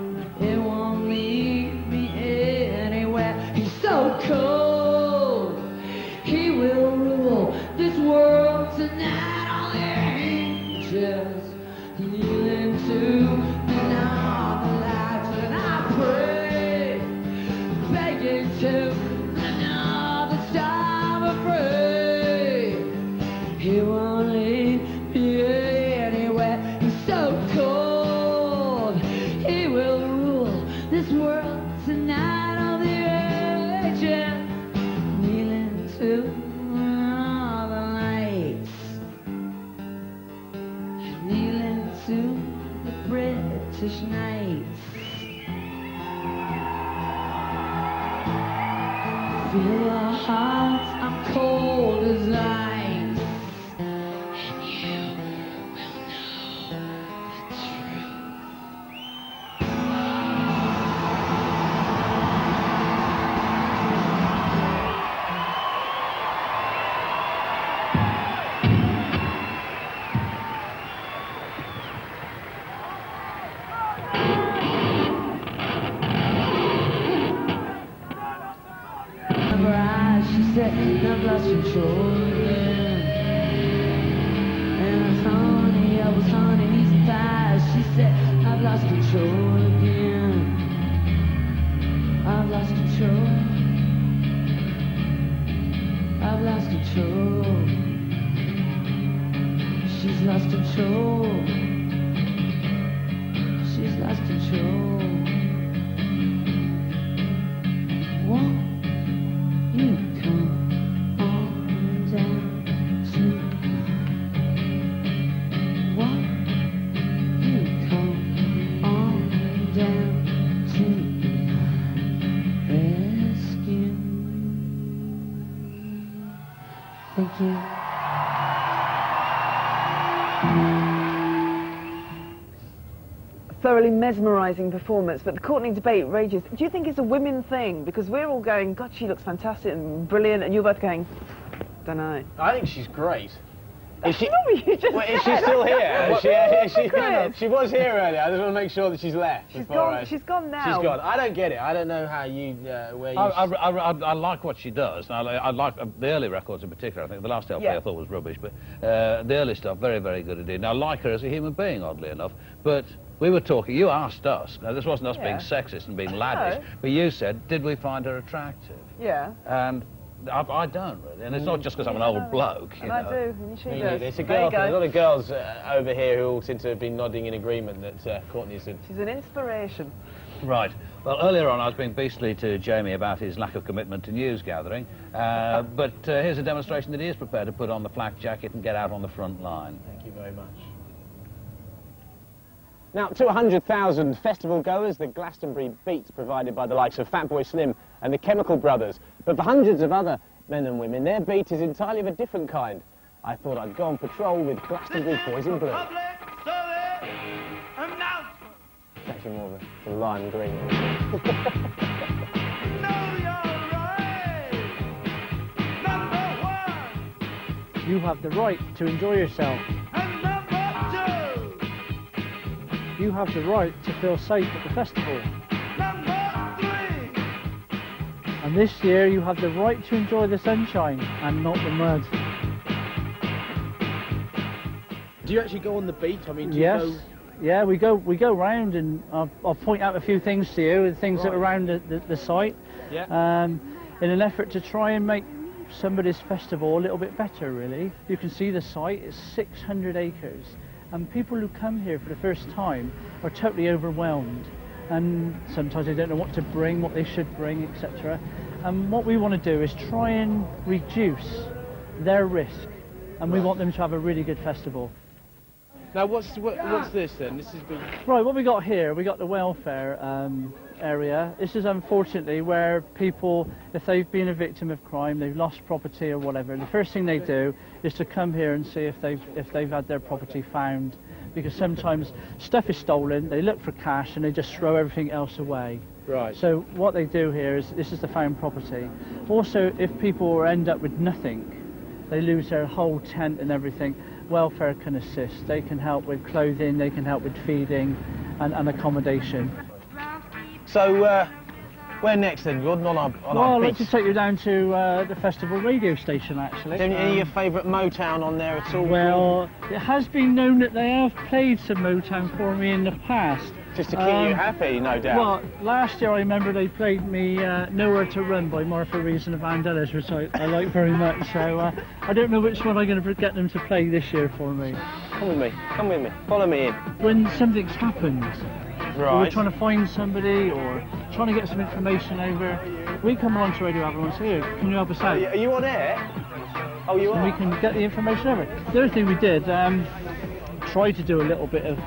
Speaker 6: And it won't leave me anywhere. He's so cold, he will rule this world tonight. All the angels kneeling to and all the lights, and I pray, begging to another star, afraid he won't leave me anywhere. He's so cold, he will rule this world tonight. All the angels kneeling to all the lights, kneeling to the British nights. Feel our hearts, I'm cold as ice, and you will know the truth. She said, I've lost control again. And honey, I was honey, knees and thighs. She said, I've lost control again. I've lost control. I've lost control. She's lost control. She's lost control. Won't you come on down to me? Won't you come on down to rescue? Thank you.
Speaker 5: Thoroughly mesmerising performance, but the Courtney debate rages. Do you think it's a women thing? Because we're all going, God, she looks fantastic and brilliant, and you're both going, don't know.
Speaker 4: I think she's great. Is she,
Speaker 5: you just
Speaker 4: wait, is she
Speaker 5: said.
Speaker 4: still here?
Speaker 5: Chris.
Speaker 4: She was here earlier. I just want to make sure that she's left.
Speaker 5: She's gone. She's gone now.
Speaker 4: She's gone. I don't get it. I don't know how you, where you...
Speaker 3: I like what she does. I like the early records in particular. I think the last LP I thought was rubbish, but the early stuff, very, very good indeed. And I like her as a human being, oddly enough. But we were talking, you asked us, now this wasn't us being sexist and being laddish, but you said, did we find her attractive?
Speaker 5: Yeah.
Speaker 3: And I don't really, and it's not just because I'm an old bloke, you know.
Speaker 5: I do, and she does.
Speaker 4: There's a lot of girls over here who all seem to have been nodding in agreement that Courtney's in.
Speaker 5: She's an inspiration.
Speaker 3: Right. Well, earlier on I was being beastly to Jamie about his lack of commitment to news gathering, but here's a demonstration that he is prepared to put on the flak jacket and get out on the front line.
Speaker 4: Thank you very much. Now, to 100,000 festival goers, the Glastonbury beat's provided by the likes of Fatboy Slim and the Chemical Brothers. But for hundreds of other men and women, their beat is entirely of a different kind. I thought I'd go on patrol with Glastonbury Boys in Blue. It's actually more of a lime green.
Speaker 21: You have the right to enjoy yourself. You have the right to feel safe at the festival. And this year you have the right to enjoy the sunshine and not the mud.
Speaker 4: Do you actually go on the beat? I mean, do
Speaker 21: Yes.
Speaker 4: you go...
Speaker 21: Yeah, we go round and I'll point out a few things to you, the things that are around the site, in an effort to try and make somebody's festival a little bit better, really. You can see the site, it's 600 acres. And people who come here for the first time are totally overwhelmed, and sometimes they don't know what to bring, what they should bring, etc. And what we want to do is try and reduce their risk, and we want them to have a really good festival.
Speaker 4: Now, what's this then? This is big.
Speaker 21: Right, what we got here, we got the welfare area. This is unfortunately where people, if they've been a victim of crime, they've lost property or whatever, the first thing they do is to come here and see if they've had their property found, because sometimes stuff is stolen, they look for cash and they just throw everything else away.
Speaker 4: Right.
Speaker 21: So what they do here is, this is the found property. Also, if people end up with nothing, they lose their whole tent and everything, welfare can assist. They can help with clothing, they can help with feeding and accommodation.
Speaker 4: So, where next then, Gordon, on our
Speaker 21: Well, I'd like to take you down to the festival radio station, actually.
Speaker 4: Is there any of your favourite Motown on there at all?
Speaker 21: Well, it has been known that they have played some Motown for me in the past.
Speaker 4: Just to keep you happy, no doubt.
Speaker 21: Well, last year I remember they played me Nowhere to Run by Martha Reeves and the Vandellas, which I like very much. So I don't know which one I'm going to get them to play this year for me.
Speaker 4: Come with me, follow me in.
Speaker 21: When something's happened, or we're
Speaker 4: Right.
Speaker 21: trying to find somebody or trying to get some information over, we come along to Radio Avalon and say, "Here, can you help us out?"
Speaker 4: Are you on air? Oh, you are?
Speaker 21: And we can get the information over. The other thing we did, tried to do a little bit of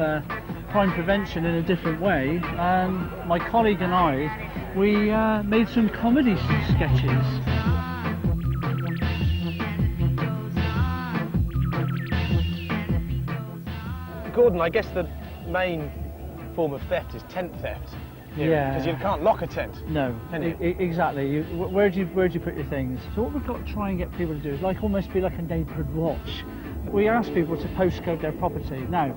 Speaker 21: crime prevention in a different way. My colleague and I, we made some comedy sketches.
Speaker 4: Gordon, I guess the main form of theft is tent theft.
Speaker 21: Yeah.
Speaker 4: Because you can't lock a tent.
Speaker 21: No,
Speaker 4: Can you?
Speaker 21: Exactly. Where do you put your things? So what we've got to try and get people to do is almost be like a neighbourhood watch. We ask people to postcode their property. Now,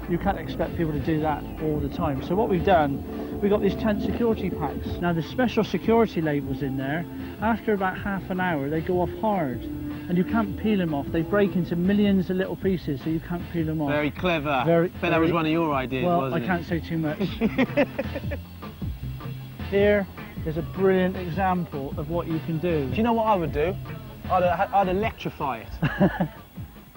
Speaker 21: you can't expect people to do that all the time. So what we've done, we've got these tent security packs. Now there's special security labels in there. After about half an hour, they go off hard. And you can't peel them off. They break into millions of little pieces, so you can't peel them off.
Speaker 4: Very clever. Bet that was one of your ideas,
Speaker 21: well,
Speaker 4: wasn't it?
Speaker 21: I can't say too much. Here is a brilliant example of what you can do.
Speaker 4: Do you know what I would do? I'd electrify it.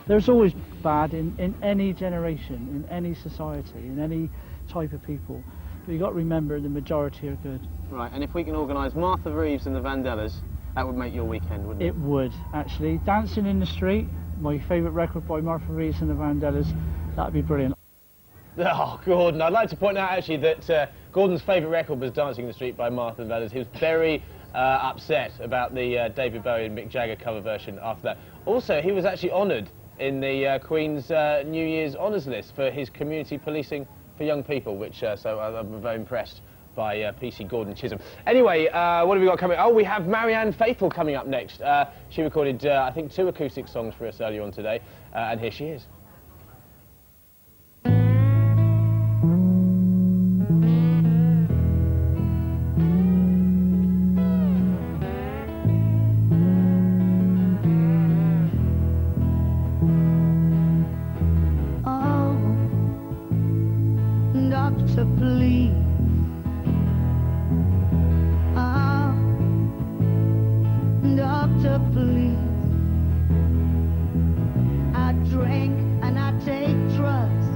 Speaker 21: There's always bad in any generation, in any society, in any type of people. But you've got to remember the majority are good.
Speaker 4: Right, and if we can organise Martha Reeves and the Vandellas, that would make your weekend, wouldn't it?
Speaker 21: It would, actually. Dancing in the Street, my favourite record by Martha Reeves and the Vandellas, that'd be brilliant.
Speaker 4: Oh, Gordon, I'd like to point out actually that Gordon's favourite record was Dancing in the Street by Martha and Vandellas. He was very upset about the David Bowie and Mick Jagger cover version after that. Also, he was actually honoured in the Queen's New Year's Honours list for his community policing for young people, which so I'm very impressed by PC Gordon Chisholm. Anyway, what have we got coming? Oh, we have Marianne Faithfull coming up next. She recorded, I think, 2 acoustic songs for us earlier on today, and here she is.
Speaker 6: Doctor, please. Doctor, please. I drink and I take drugs.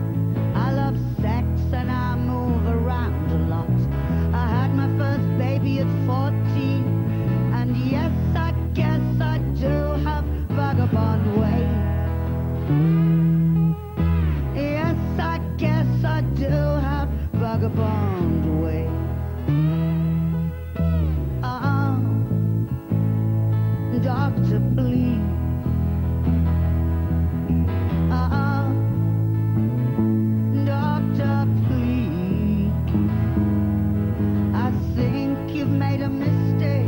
Speaker 6: I love sex and I move around a lot. I had my first baby at 14, and yes, I guess I do have vagabond ways. Yes, I guess I do have vagabond way. Doctor, please. Doctor, please. I think you've made a mistake.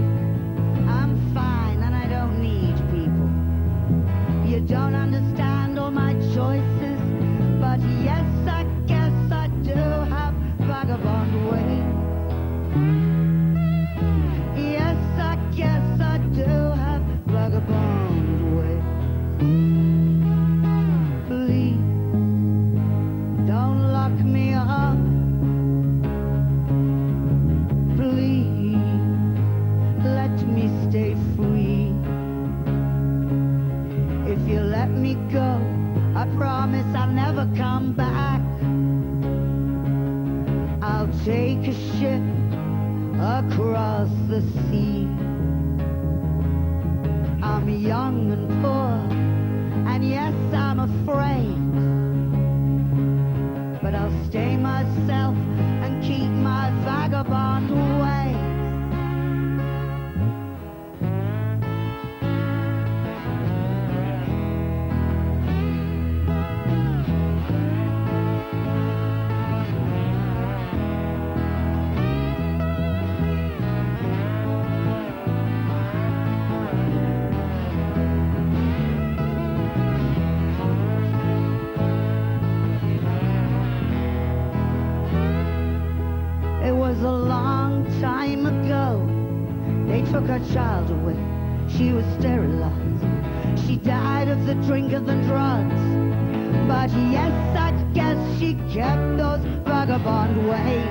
Speaker 6: I'm fine and I don't need people. You don't understand all my choices, but yes, I guess I do have vagabond way. Yes, I guess I do have vagabond way. Please, don't lock me up. Please, let me stay free. If you let me go, I promise I'll never come back. I'll take a ship across the sea. I'm young and poor, and yes, I'm afraid, but I'll stay myself and keep my vagabond way. A long time ago, they took her child away. She was sterilized. She died of the drink and the drugs. But yes, I guess she kept those vagabond ways.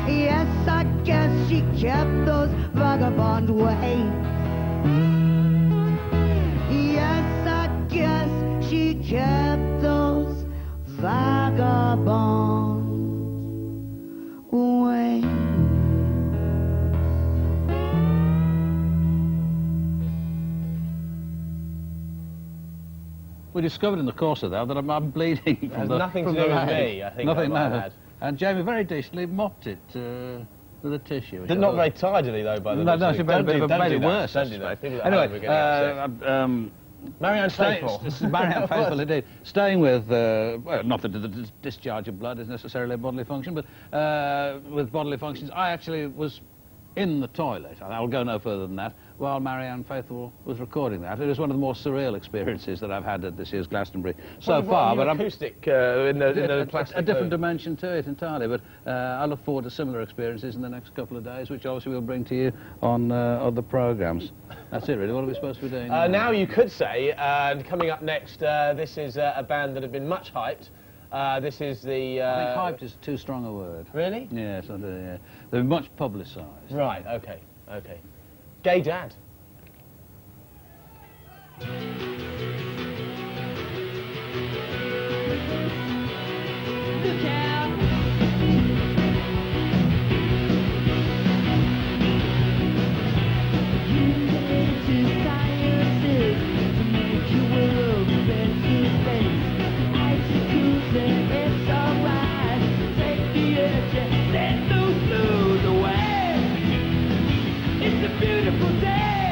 Speaker 6: Yes, I guess she kept those vagabond ways. Yes, I guess she kept those vagabond way.
Speaker 3: We discovered in the course of that I'm bleeding.
Speaker 4: It has nothing to do with me, I think.
Speaker 3: Nothing,
Speaker 4: no.
Speaker 3: no. And Jamie very decently mopped it with a tissue.
Speaker 4: Not very tidily, though, by the way.
Speaker 3: No, she made it worse.
Speaker 4: Don't do that.
Speaker 3: Anyway,
Speaker 4: Marianne Faithfull.
Speaker 3: Marianne Faithfull, indeed. Staying with, well, not that the discharge of blood is necessarily a bodily function, but with bodily functions, I actually was in the toilet, and I'll go no further than that, while Marianne Faithfull was recording that. It was one of the more surreal experiences that I've had at this year's Glastonbury so far. But
Speaker 4: acoustic in the plastic.
Speaker 3: A different dimension to it entirely, but I look forward to similar experiences in the next couple of days, which obviously we'll bring to you on other programmes. That's it, really. What are we supposed to be doing
Speaker 4: now? You could say, coming up next, this is a band that have been much hyped. This is the...
Speaker 3: I think hyped is too strong a word.
Speaker 4: Really?
Speaker 3: Yes, I do, yeah. They're much publicised.
Speaker 4: Right, okay, okay. Gay Dad.
Speaker 6: Look out! You need to sciences to make your world face-to-face. It's alright. Take the edge and set those blues away. It's a beautiful day.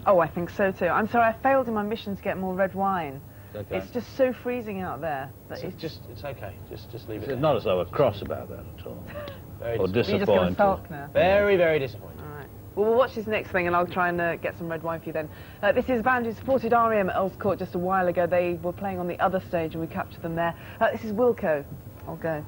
Speaker 5: Oh, I think so too. I'm sorry, I failed in my mission to get more red wine.
Speaker 4: Okay.
Speaker 5: It's just so freezing out there. That
Speaker 4: It's okay. Just leave it.
Speaker 3: It's not as though we're cross about that at all.
Speaker 4: Very
Speaker 3: or
Speaker 5: You're just going to
Speaker 3: disappointed.
Speaker 5: sulk now.
Speaker 4: Very, very disappointing.
Speaker 5: All right. Well, we'll watch this next thing and I'll try and get some red wine for you then. This is a band who supported R.E.M at Earls Court just a while ago. They were playing on the other stage and we captured them there. This is Wilco. I'll go.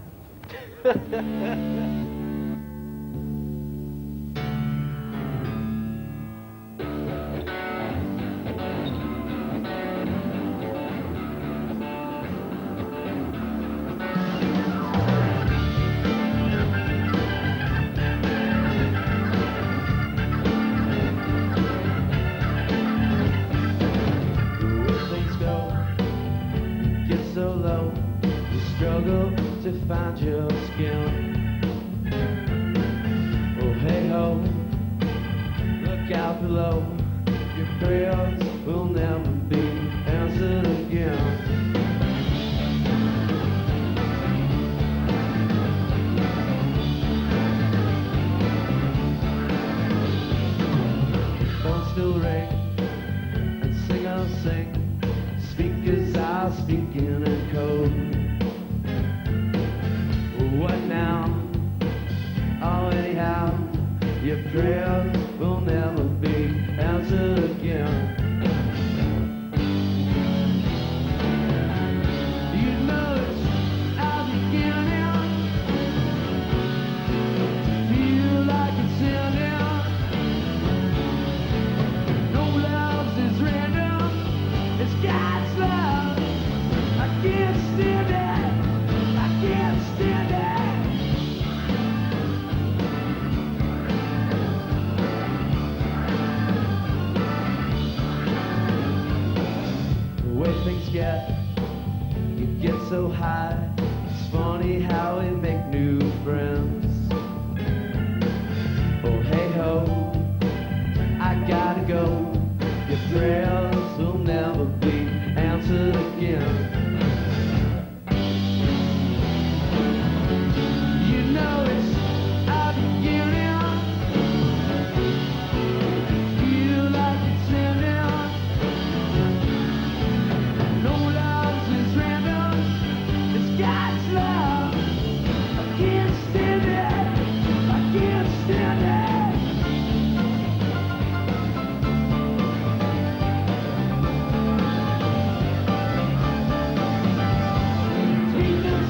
Speaker 20: Find your skin. Oh hey ho, look out below. Your prayers will never be answered again. Phones still ring and singers sing. Speakers are speaking in code. What now? Oh, anyhow, your prayers will never be answered again. You know it's our beginning. Feel like it's ending. No love is random. It's God's love. I can't stand it. I can't stand it. You get so high. It's funny how we make new friends. Oh hey ho, I gotta go. Your prayers will never be answered again. You know it's our beginning. Feel like it's ending. God's love. I can't stand it. I can't stand it.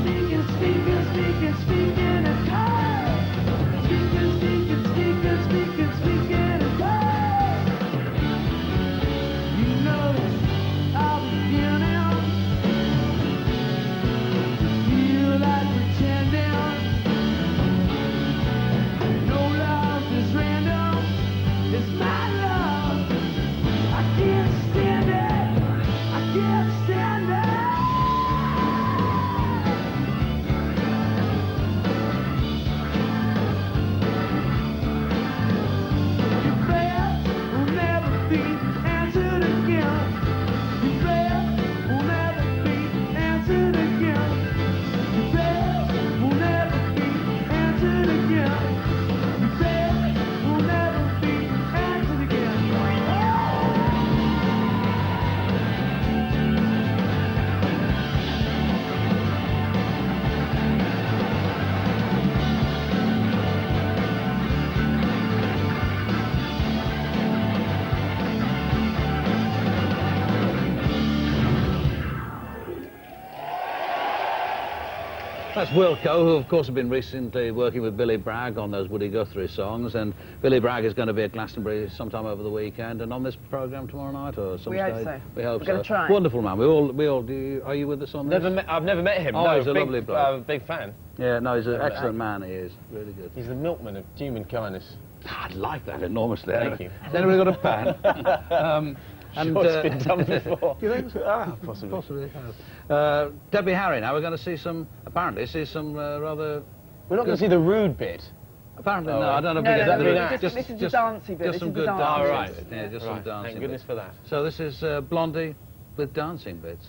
Speaker 20: Speaking of God. Speaking of God. You know it's our beginning. Like pretending no love is random. It's my love. I can't stand it. I can't stand it. Your prayers will never be answered again. Your prayers will never be answered again. Will never be answered again. Your prayers will never be answered again.
Speaker 3: That's Wilco, who of course have been recently working with Billy Bragg on those Woody Guthrie songs, and Billy Bragg is going to be at Glastonbury sometime over the weekend and on this programme tomorrow night or some
Speaker 5: We
Speaker 3: stage.
Speaker 5: hope so.
Speaker 3: We hope
Speaker 5: We're
Speaker 3: so.
Speaker 5: going to try.
Speaker 3: Wonderful man. We all do. Are you with us on this?
Speaker 4: I've never met him.
Speaker 3: Oh,
Speaker 4: no,
Speaker 3: he's a lovely bloke.
Speaker 4: Big fan.
Speaker 3: Yeah, no, he's an excellent man. He is really good.
Speaker 4: He's the milkman of human kindness.
Speaker 3: I'd like that enormously.
Speaker 4: Thank you.
Speaker 3: Has anybody got a pen?
Speaker 4: And, sure, it's been done before.
Speaker 3: Do you think so?
Speaker 4: Possibly.
Speaker 3: Possibly has. Debbie Harry, now we're going to see some, apparently, rather...
Speaker 4: We're not going to see the rude bit.
Speaker 3: Apparently,
Speaker 4: Oh,
Speaker 3: no, I don't know.
Speaker 5: No,
Speaker 3: Just
Speaker 5: this is the dancey bit.
Speaker 3: Just some
Speaker 5: This is the
Speaker 3: good
Speaker 5: dancey
Speaker 3: dancing.
Speaker 5: bit.
Speaker 4: right.
Speaker 3: Yeah, just some dancing.
Speaker 4: Thank goodness
Speaker 3: bits.
Speaker 4: for that.
Speaker 3: So this is Blondie with dancing bits.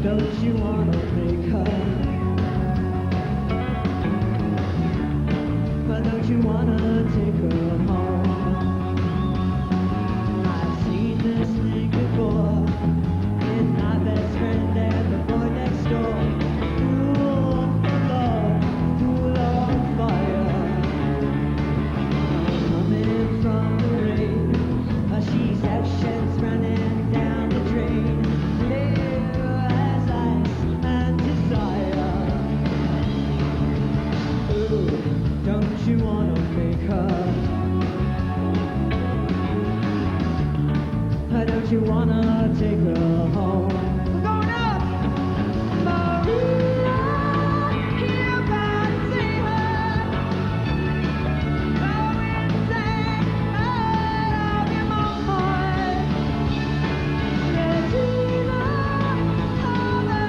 Speaker 20: Don't you wanna make her? But don't you wanna take her home? I've seen this thing before with my best friend and the boy next door. Full of love, full of fire. Coming from the rain, she's actions running down the drain. Clear as ice and desire. Ooh, don't you wanna make her? Don't you wanna take her home? We're going up! Maria, hear God say her. Go insane, out of your mind. Regina, Ave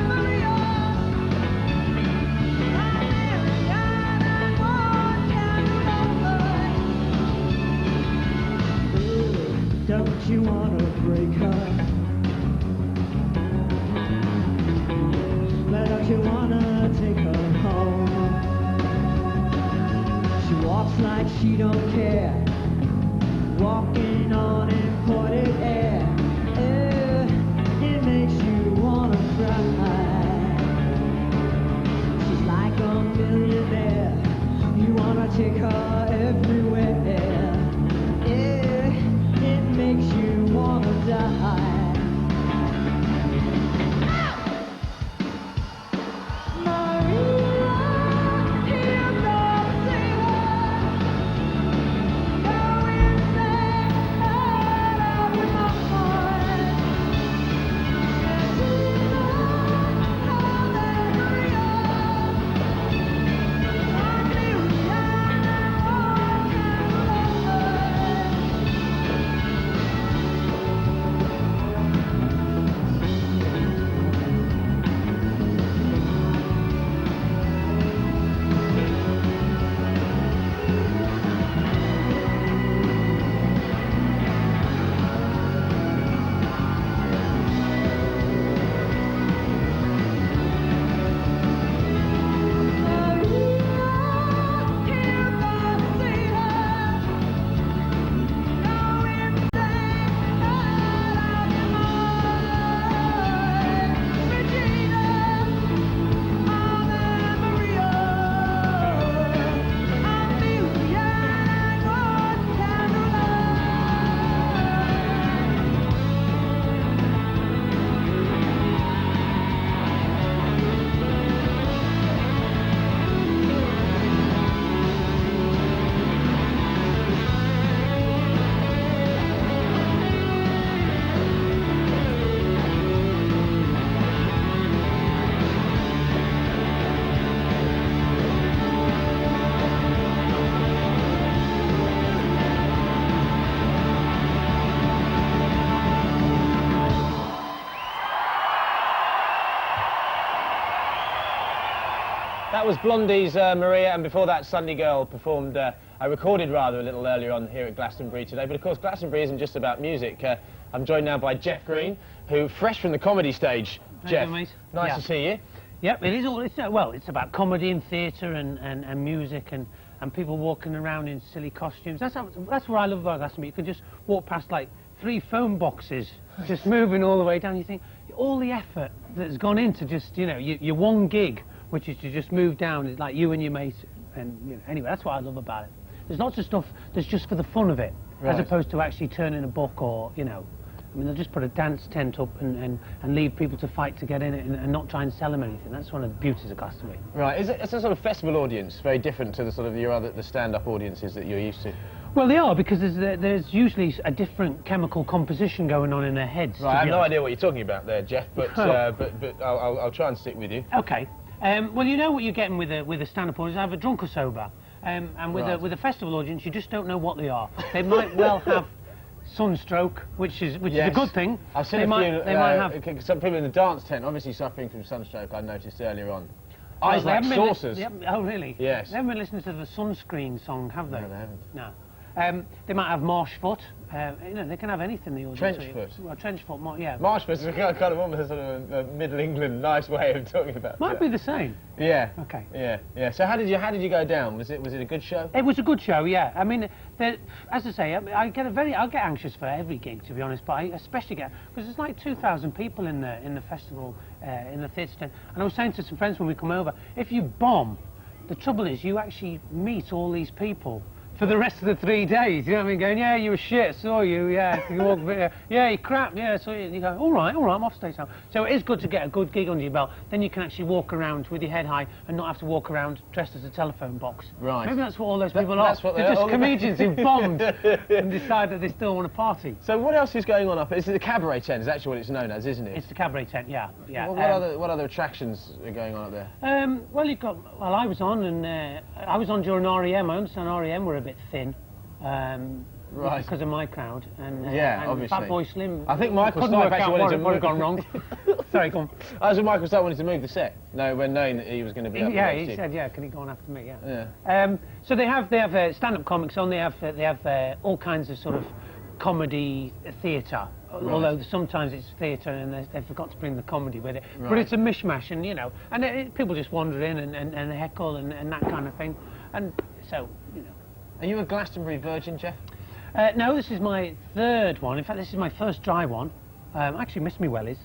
Speaker 20: Maria. Marianne, and one candle. Don't you wanna break her? But don't you wanna take her home? She walks like she don't care, walking on imported air. It makes you wanna cry. She's like a millionaire, you wanna take her everywhere. It makes you wanna die. Maria, hear God say her. Go insane, out of your mind. Regina, Ave Maria.
Speaker 4: That was Blondie's Maria, and before that, Sunday Girl performed, recorded rather, a little earlier on here at Glastonbury today. But of course, Glastonbury isn't just about music. I'm joined now by Jeff Green, who, fresh from the comedy stage. Jeff, nice to see you.
Speaker 1: Yep, it is all, well, it's about comedy and theatre and music and people walking around in silly costumes. That's what I love about Glastonbury. You can just walk past like 3 phone boxes, just moving all the way down. You think, all the effort that's gone into just, you know, your one gig, which is to just move down, is like you and your mate, and you know, anyway, that's what I love about it. There's lots of stuff that's just for the fun of it, as opposed to actually turning a book or, you know, I mean, they'll just put a dance tent up and leave people to fight to get in it and not try and sell them anything. That's one of the beauties of Glastonbury.
Speaker 4: Right, it's a sort of festival audience, very different to the sort of the stand-up audiences that you're used to.
Speaker 1: Well, they are, because there's usually a different chemical composition going on in their heads.
Speaker 4: Right, I have no idea what you're talking about there, Jeff, but I'll try and stick with you.
Speaker 1: Okay. Well, you know what you're getting with a stand-up audience, either drunk or sober. And with a festival audience, you just don't know what they are. They might well have sunstroke, which is a good thing.
Speaker 4: I've seen they might have some people in the dance tent, obviously suffering from sunstroke. I noticed earlier on. Eyes like saucers.
Speaker 1: Oh, really?
Speaker 4: Yes.
Speaker 1: They haven't been listening to the Sunscreen song, have they?
Speaker 4: No, they haven't.
Speaker 1: No. They might have marsh foot. You know, they can have anything. The audience.
Speaker 4: Trench foot.
Speaker 1: Well, trench foot, yeah.
Speaker 4: Marsh foot is kind of almost sort of a Middle England nice way of talking about.
Speaker 1: Might be the same.
Speaker 4: Yeah.
Speaker 1: Okay.
Speaker 4: Yeah. So how did you go down? Was it a good show?
Speaker 1: It was a good show. Yeah. I mean, as I say, I get anxious for every gig, to be honest. But I especially get because there's like 2,000 people in the festival in the theatre tent. And I was saying to some friends when we come over, if you bomb, the trouble is you actually meet all these people for the rest of the 3 days, you know what I mean? Going, yeah, you were shit, saw you, yeah, you walk, yeah, you crap, yeah, saw you. And you go, all right, I'm off stage now. So it is good to get a good gig under your belt. Then you can actually walk around with your head high and not have to walk around dressed as a telephone box.
Speaker 4: Right.
Speaker 1: Maybe that's what all those people are. They're just comedians who bombed and decide that they still want to party.
Speaker 4: So what else is going on up? Is it the cabaret tent? Is actually what it's known as, isn't it?
Speaker 1: It's the cabaret tent, yeah.
Speaker 4: What other attractions are going on up there?
Speaker 1: Well, I was on during R.E.M. I understand R.E.M. were a bit thin,
Speaker 4: right,
Speaker 1: because of my crowd and
Speaker 4: obviously.
Speaker 1: Fatboy Slim.
Speaker 4: I think Michael Stipe actually wanted to move.
Speaker 1: What had gone wrong? Sorry, go on.
Speaker 4: I was Michael Stipe wanted to move the set. No, when knowing that he was going to be up
Speaker 1: Yeah,
Speaker 4: there,
Speaker 1: he said, yeah, can he go on after me? Yeah.
Speaker 4: Yeah.
Speaker 1: So they have stand-up comics on. They have all kinds of sort of comedy theatre.
Speaker 4: Right.
Speaker 1: Although sometimes it's theatre and they forgot to bring the comedy with it.
Speaker 4: Right.
Speaker 1: But it's a mishmash, and you know, and people just wander in and heckle and that kind of thing. And so, you know.
Speaker 4: Are you a Glastonbury virgin, Jeff?
Speaker 1: No, this is my third one. In fact, this is my first dry one. I actually missed me wellies.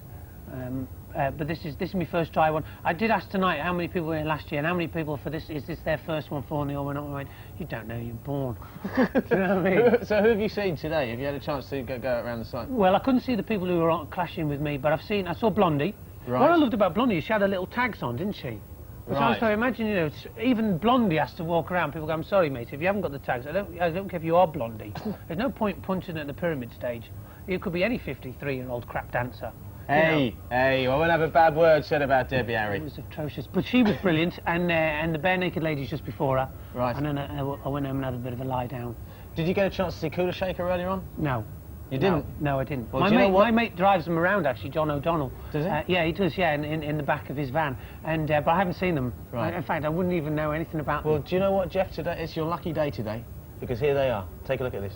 Speaker 1: But this is my first dry one. I did ask tonight how many people were here last year and how many people for this, is this their first one for me or not? I went, you don't know, you're born. Do you know what I mean?
Speaker 4: So who have you seen today? Have you had a chance to go around the site?
Speaker 1: Well, I couldn't see the people who were clashing with me, but I saw Blondie.
Speaker 4: Right.
Speaker 1: What I loved about Blondie is she had her little tags on, didn't she? Which I was so imagine, you know, even Blondie has to walk around. People go, I'm sorry, mate, if you haven't got the tags, I don't care if you are Blondie. There's no point punching at the pyramid stage. You could be any 53-year-old crap dancer.
Speaker 4: Hey, I won't have a bad word said about Debbie Harry.
Speaker 1: It was atrocious, but she was brilliant, and the bare naked ladies just before her.
Speaker 4: Right.
Speaker 1: And then I went home and had a bit of a lie down.
Speaker 4: Did you get a chance to see Kula Shaker earlier on?
Speaker 1: No.
Speaker 4: You didn't?
Speaker 1: No, I didn't.
Speaker 4: Well,
Speaker 1: my mate drives them around, actually, John O'Donnell.
Speaker 4: Does he?
Speaker 1: Yeah, he does, yeah, in the back of his van. And but I haven't seen them.
Speaker 4: Right.
Speaker 1: In fact, I wouldn't even know anything about them.
Speaker 4: Well, do you know what, Jeff, today? It's your lucky day today, because here they are. Take a look at this.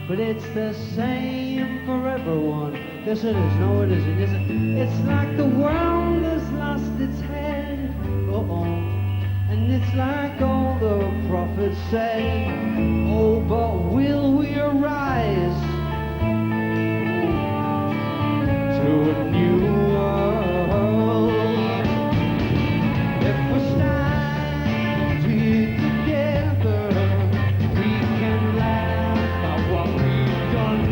Speaker 20: But it's the same for everyone. Yes it is, no it isn't, is it? It's like the world has lost its head. And it's like all the prophets said. Oh, but will we arise to a new world? If we stand together, we can laugh at what we've done.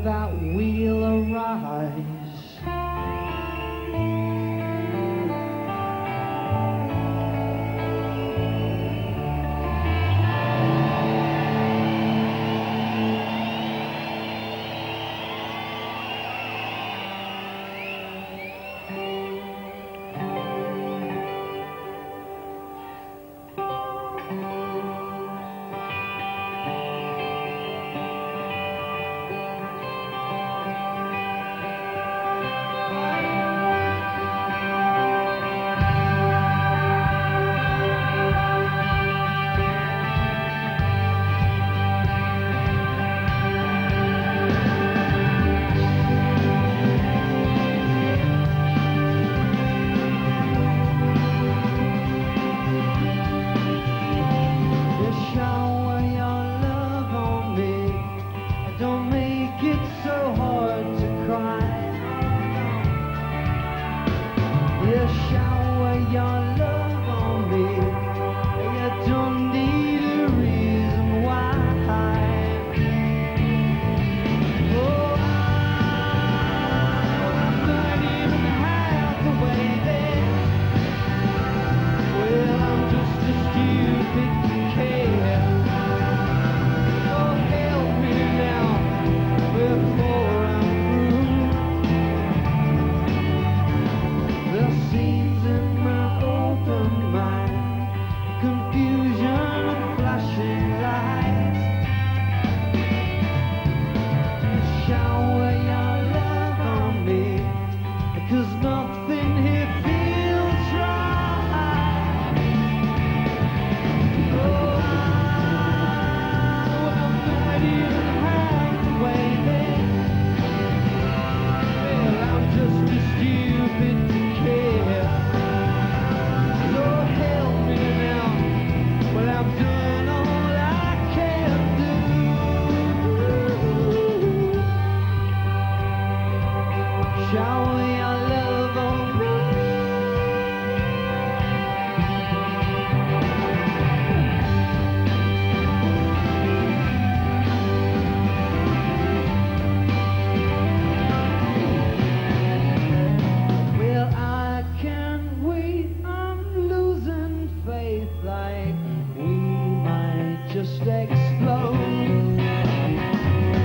Speaker 20: that we'll arise.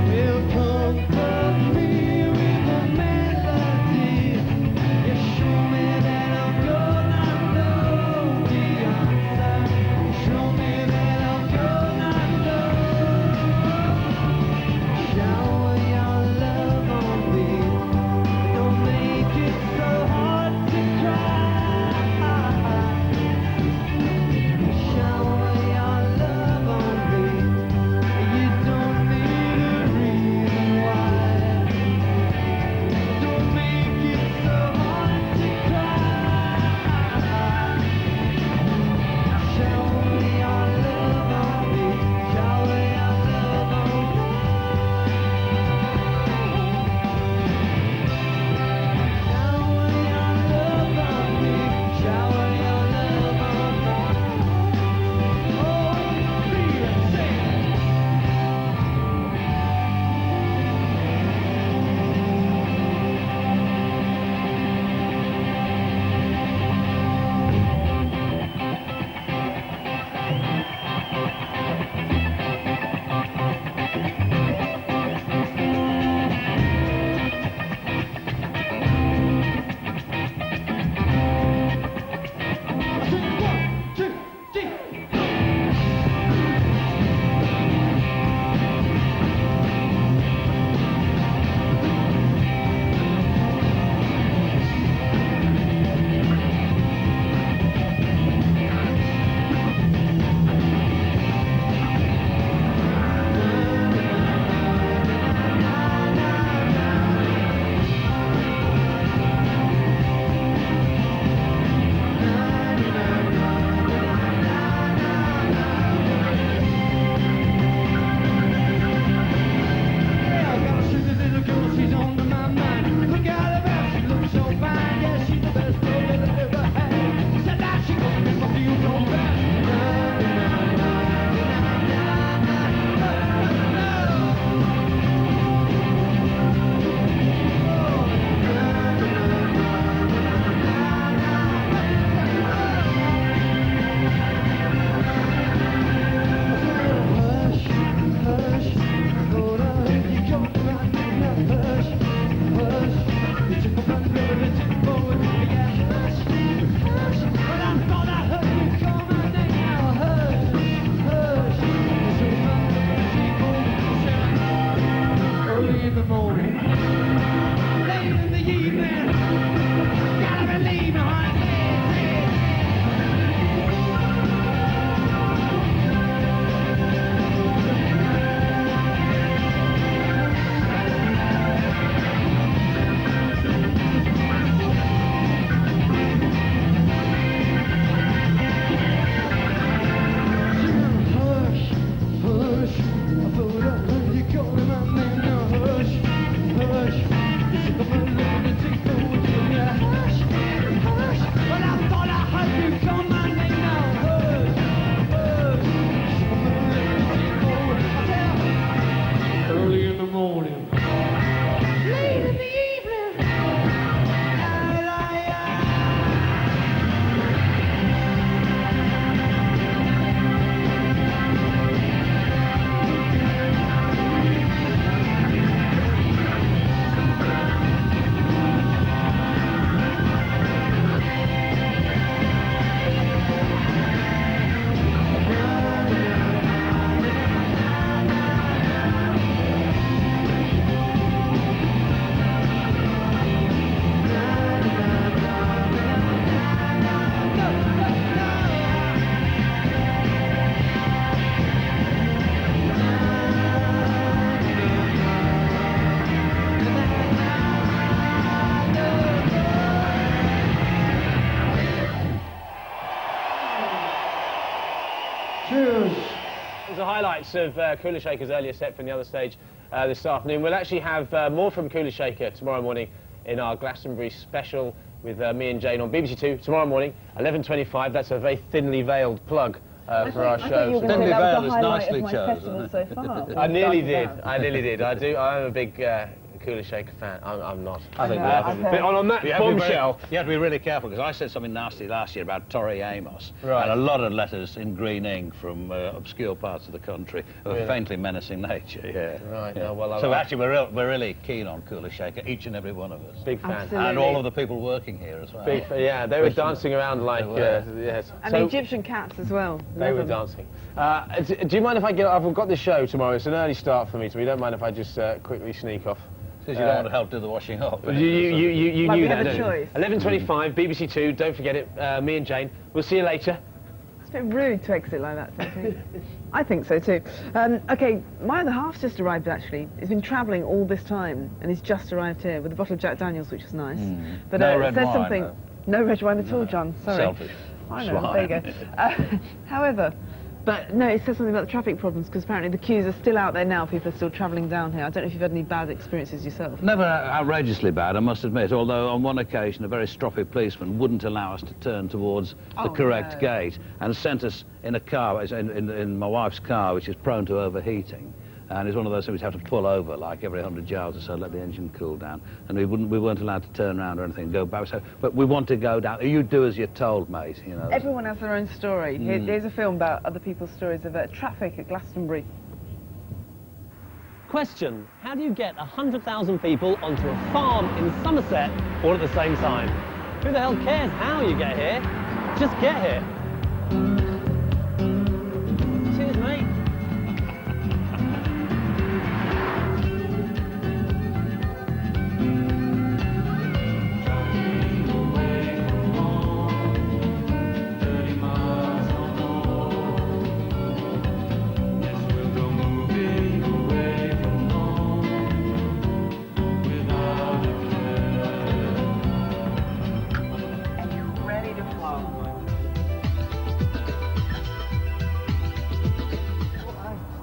Speaker 6: Will comfort me with a melody.
Speaker 4: The highlights of Kula Shaker's earlier set from the other stage this afternoon. We'll actually have more from Kula Shaker tomorrow morning in our Glastonbury special with me and Jane on BBC Two tomorrow morning, 11:25. That's a very thinly veiled plug for our show.
Speaker 5: Thinly veiled is nicely chosen. So far.
Speaker 4: I nearly did. I'm a big Kula Shaker fan. I'm not.
Speaker 3: I think
Speaker 4: but on that bombshell,
Speaker 3: you have to be really careful, because I said something nasty last year about R.E.M.
Speaker 4: Right.
Speaker 3: And a lot of letters in green ink from obscure parts of the country of a faintly menacing nature. Yeah.
Speaker 4: Right.
Speaker 3: Yeah.
Speaker 4: No, well,
Speaker 3: so actually, we're really keen on Kula Shaker, each and every one of us.
Speaker 4: Big fan.
Speaker 5: Absolutely.
Speaker 3: And all of the people working here as well.
Speaker 4: Yeah, they were dancing around like yes.
Speaker 5: And the Egyptian cats as well.
Speaker 4: They were dancing. Do you mind if I get? I've got the show tomorrow. It's an early start for me, so you don't mind if I just quickly sneak off?
Speaker 3: Because you don't want to help do the washing up.
Speaker 4: You knew that,
Speaker 5: don't you?
Speaker 4: 11:25, BBC Two. Don't forget it. Me and Jane. We'll see you later.
Speaker 5: It's a bit rude to exit like that, don't you think? I think so too. OK, my other half's just arrived actually. He's been travelling all this time and he's just arrived here with a bottle of Jack Daniels, which is nice. But
Speaker 3: no
Speaker 5: it
Speaker 3: red
Speaker 5: says
Speaker 3: wine,
Speaker 5: something.
Speaker 3: though.
Speaker 5: No red wine at all, John. Sorry.
Speaker 3: Selfish.
Speaker 5: I know. There you go. However. But no, it says something about the traffic problems, because apparently the queues are still out there now. People are still travelling down here. I don't know if you've had any bad experiences yourself.
Speaker 3: Never outrageously bad, I must admit, although on one occasion a very stroppy policeman wouldn't allow us to turn towards the correct gate and sent us in a car, in my wife's car, which is prone to overheating. And it's one of those things we have to pull over like every 100 yards or so, let the engine cool down. And we weren't allowed to turn around or anything, go back. So, but we want to go down. You do as you're told, mate. You know.
Speaker 5: Everyone has their own story. Here's a film about other people's stories of traffic at Glastonbury.
Speaker 2: Question: how do you get 100,000 people onto a farm in Somerset all at the same time? Who the hell cares how you get here? Just get here. Cheers, mate.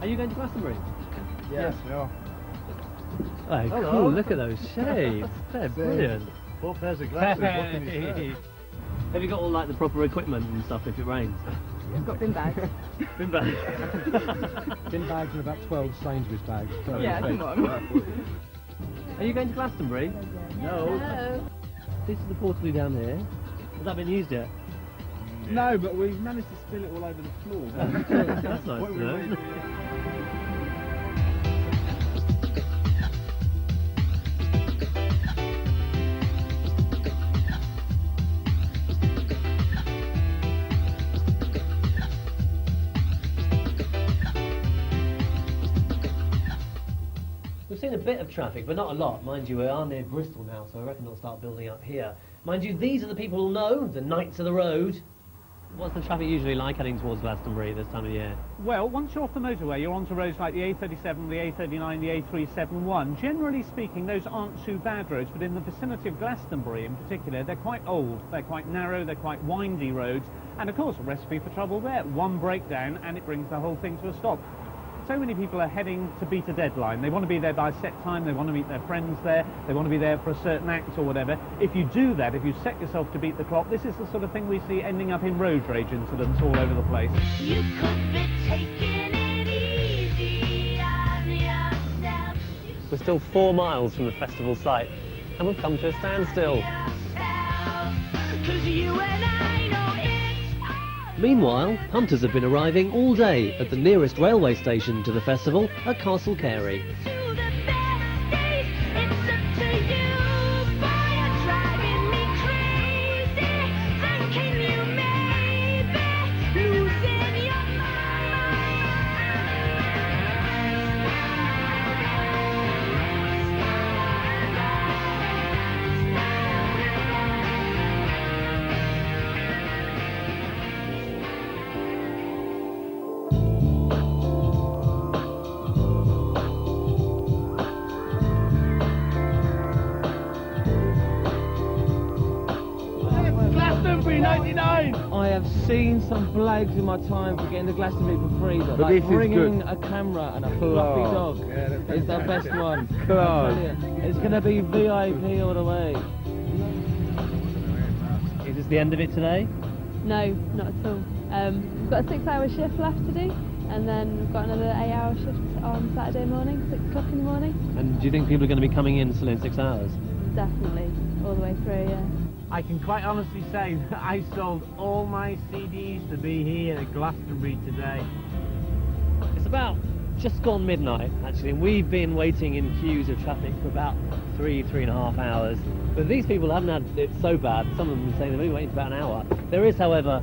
Speaker 2: Are you going to Glastonbury?
Speaker 22: Yes, we are.
Speaker 2: Oh,
Speaker 22: Hello.
Speaker 2: cool, look at those shades. They're brilliant.
Speaker 22: 4 pairs of glasses, what can you say?
Speaker 2: Have you got all like the proper equipment and stuff if it rains?
Speaker 8: I've got bin bags.
Speaker 2: Bin bags.
Speaker 22: Bin bags and about 12 Sainsbury's bags.
Speaker 8: Yeah, come on.
Speaker 2: Are you going to Glastonbury?
Speaker 22: No.
Speaker 2: This is the portaloo down here. Has that been used yet?
Speaker 22: No, but we've managed to spill it all over the floor.
Speaker 2: That's nice to know. We've seen a bit of traffic, but not a lot. Mind you, we are near Bristol now, so I reckon it'll start building up here. Mind you, these are the people who'll know, the knights of the road. What's the traffic usually like heading towards Glastonbury this time of year?
Speaker 9: Well, once you're off the motorway, you're onto roads like the A37, the A39, the A371. Generally speaking, those aren't too bad roads, but in the vicinity of Glastonbury in particular, they're quite old, they're quite narrow, they're quite windy roads, and of course, a recipe for trouble there. One breakdown and it brings the whole thing to a stop. So many people are heading to beat a deadline. They want to be there by a set time, they want to meet their friends there, they want to be there for a certain act or whatever. If you do that, if you set yourself to beat the clock, this is the sort of thing we see ending up in road rage incidents all over the place.
Speaker 6: You could be taking it easy on yourself.
Speaker 2: We're still 4 miles from the festival site, and we've come to a standstill.
Speaker 6: 'Cause you and I know it's
Speaker 2: Meanwhile, punters have been arriving all day at the nearest railway station to the festival at Castle Carey.
Speaker 10: I have seen some blags in my time for getting the Glastonbury for free, but
Speaker 22: But
Speaker 10: like
Speaker 22: this is
Speaker 10: bringing
Speaker 22: good.
Speaker 10: a camera and a fluffy
Speaker 22: Class.
Speaker 10: dog
Speaker 22: Yeah,
Speaker 10: is the best one.
Speaker 22: Class.
Speaker 10: It's going to be VIP all the way.
Speaker 2: Is this the end of it today?
Speaker 8: No, not at all. We've got a 6-hour shift left to do, and then we've got another 8-hour shift on Saturday morning, 6 o'clock in the morning.
Speaker 2: And do you think people are going to be coming in still in 6 hours?
Speaker 8: Definitely, all the way through, yeah.
Speaker 22: I can quite honestly say that I sold all my CDs to be here at Glastonbury today.
Speaker 2: It's about just gone midnight, actually, and we've been waiting in queues of traffic for about 3.5 hours. But these people haven't had it so bad. Some of them say they've been waiting for about an hour. There is, however,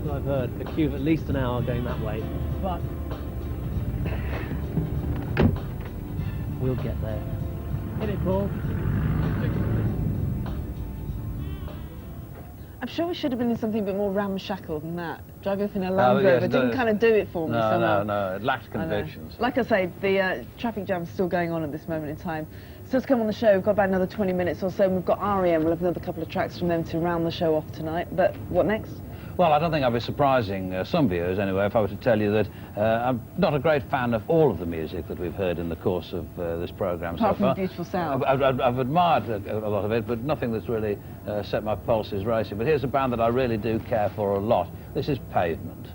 Speaker 2: I've heard, a queue of at least an hour going that way. But we'll get there. Hit it, Paul.
Speaker 5: I'm sure we should have been in something a bit more ramshackle than that. Driving off in a Land
Speaker 3: yes,
Speaker 5: Rover didn't kind of do it for me.
Speaker 3: No, it lacked convictions.
Speaker 5: Like I say, the traffic jam's still going on at this moment in time. So to come on the show, we've got about another 20 minutes or so, and we've got R.E.M. We'll have another couple of tracks from them to round the show off tonight. But what next?
Speaker 3: Well, I don't think I'd be surprising some viewers, anyway, if I were to tell you that I'm not a great fan of all of the music that we've heard in the course of this programme so far.
Speaker 5: Apart from the beautiful sound.
Speaker 3: I've admired a lot of it, but nothing that's really set my pulses racing. But here's a band that I really do care for a lot. This is Pavement.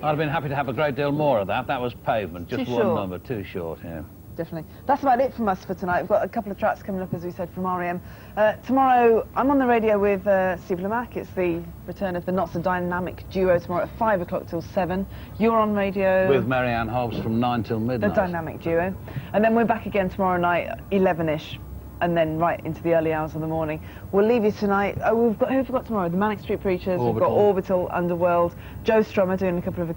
Speaker 3: I'd have been happy to have a great deal more of that. That was Pavement, just
Speaker 5: Too
Speaker 3: one
Speaker 5: short.
Speaker 3: number, too short, yeah.
Speaker 5: Definitely. That's about it from us for tonight. We've got a couple of tracks coming up, as we said, from R.E.M. Tomorrow, I'm on the radio with Steve Lamack. It's the return of the Not So Dynamic duo tomorrow at 5 o'clock till 7. You're on radio...
Speaker 3: With Marianne Hobbs from 9 till midnight.
Speaker 5: The Dynamic duo. And then we're back again tomorrow night, 11-ish, and then right into the early hours of the morning. We'll leave you tonight. Oh, who have we got tomorrow? The Manic Street Preachers.
Speaker 3: Orbital.
Speaker 5: We've got Orbital, Underworld, Joe Strummer doing a couple of...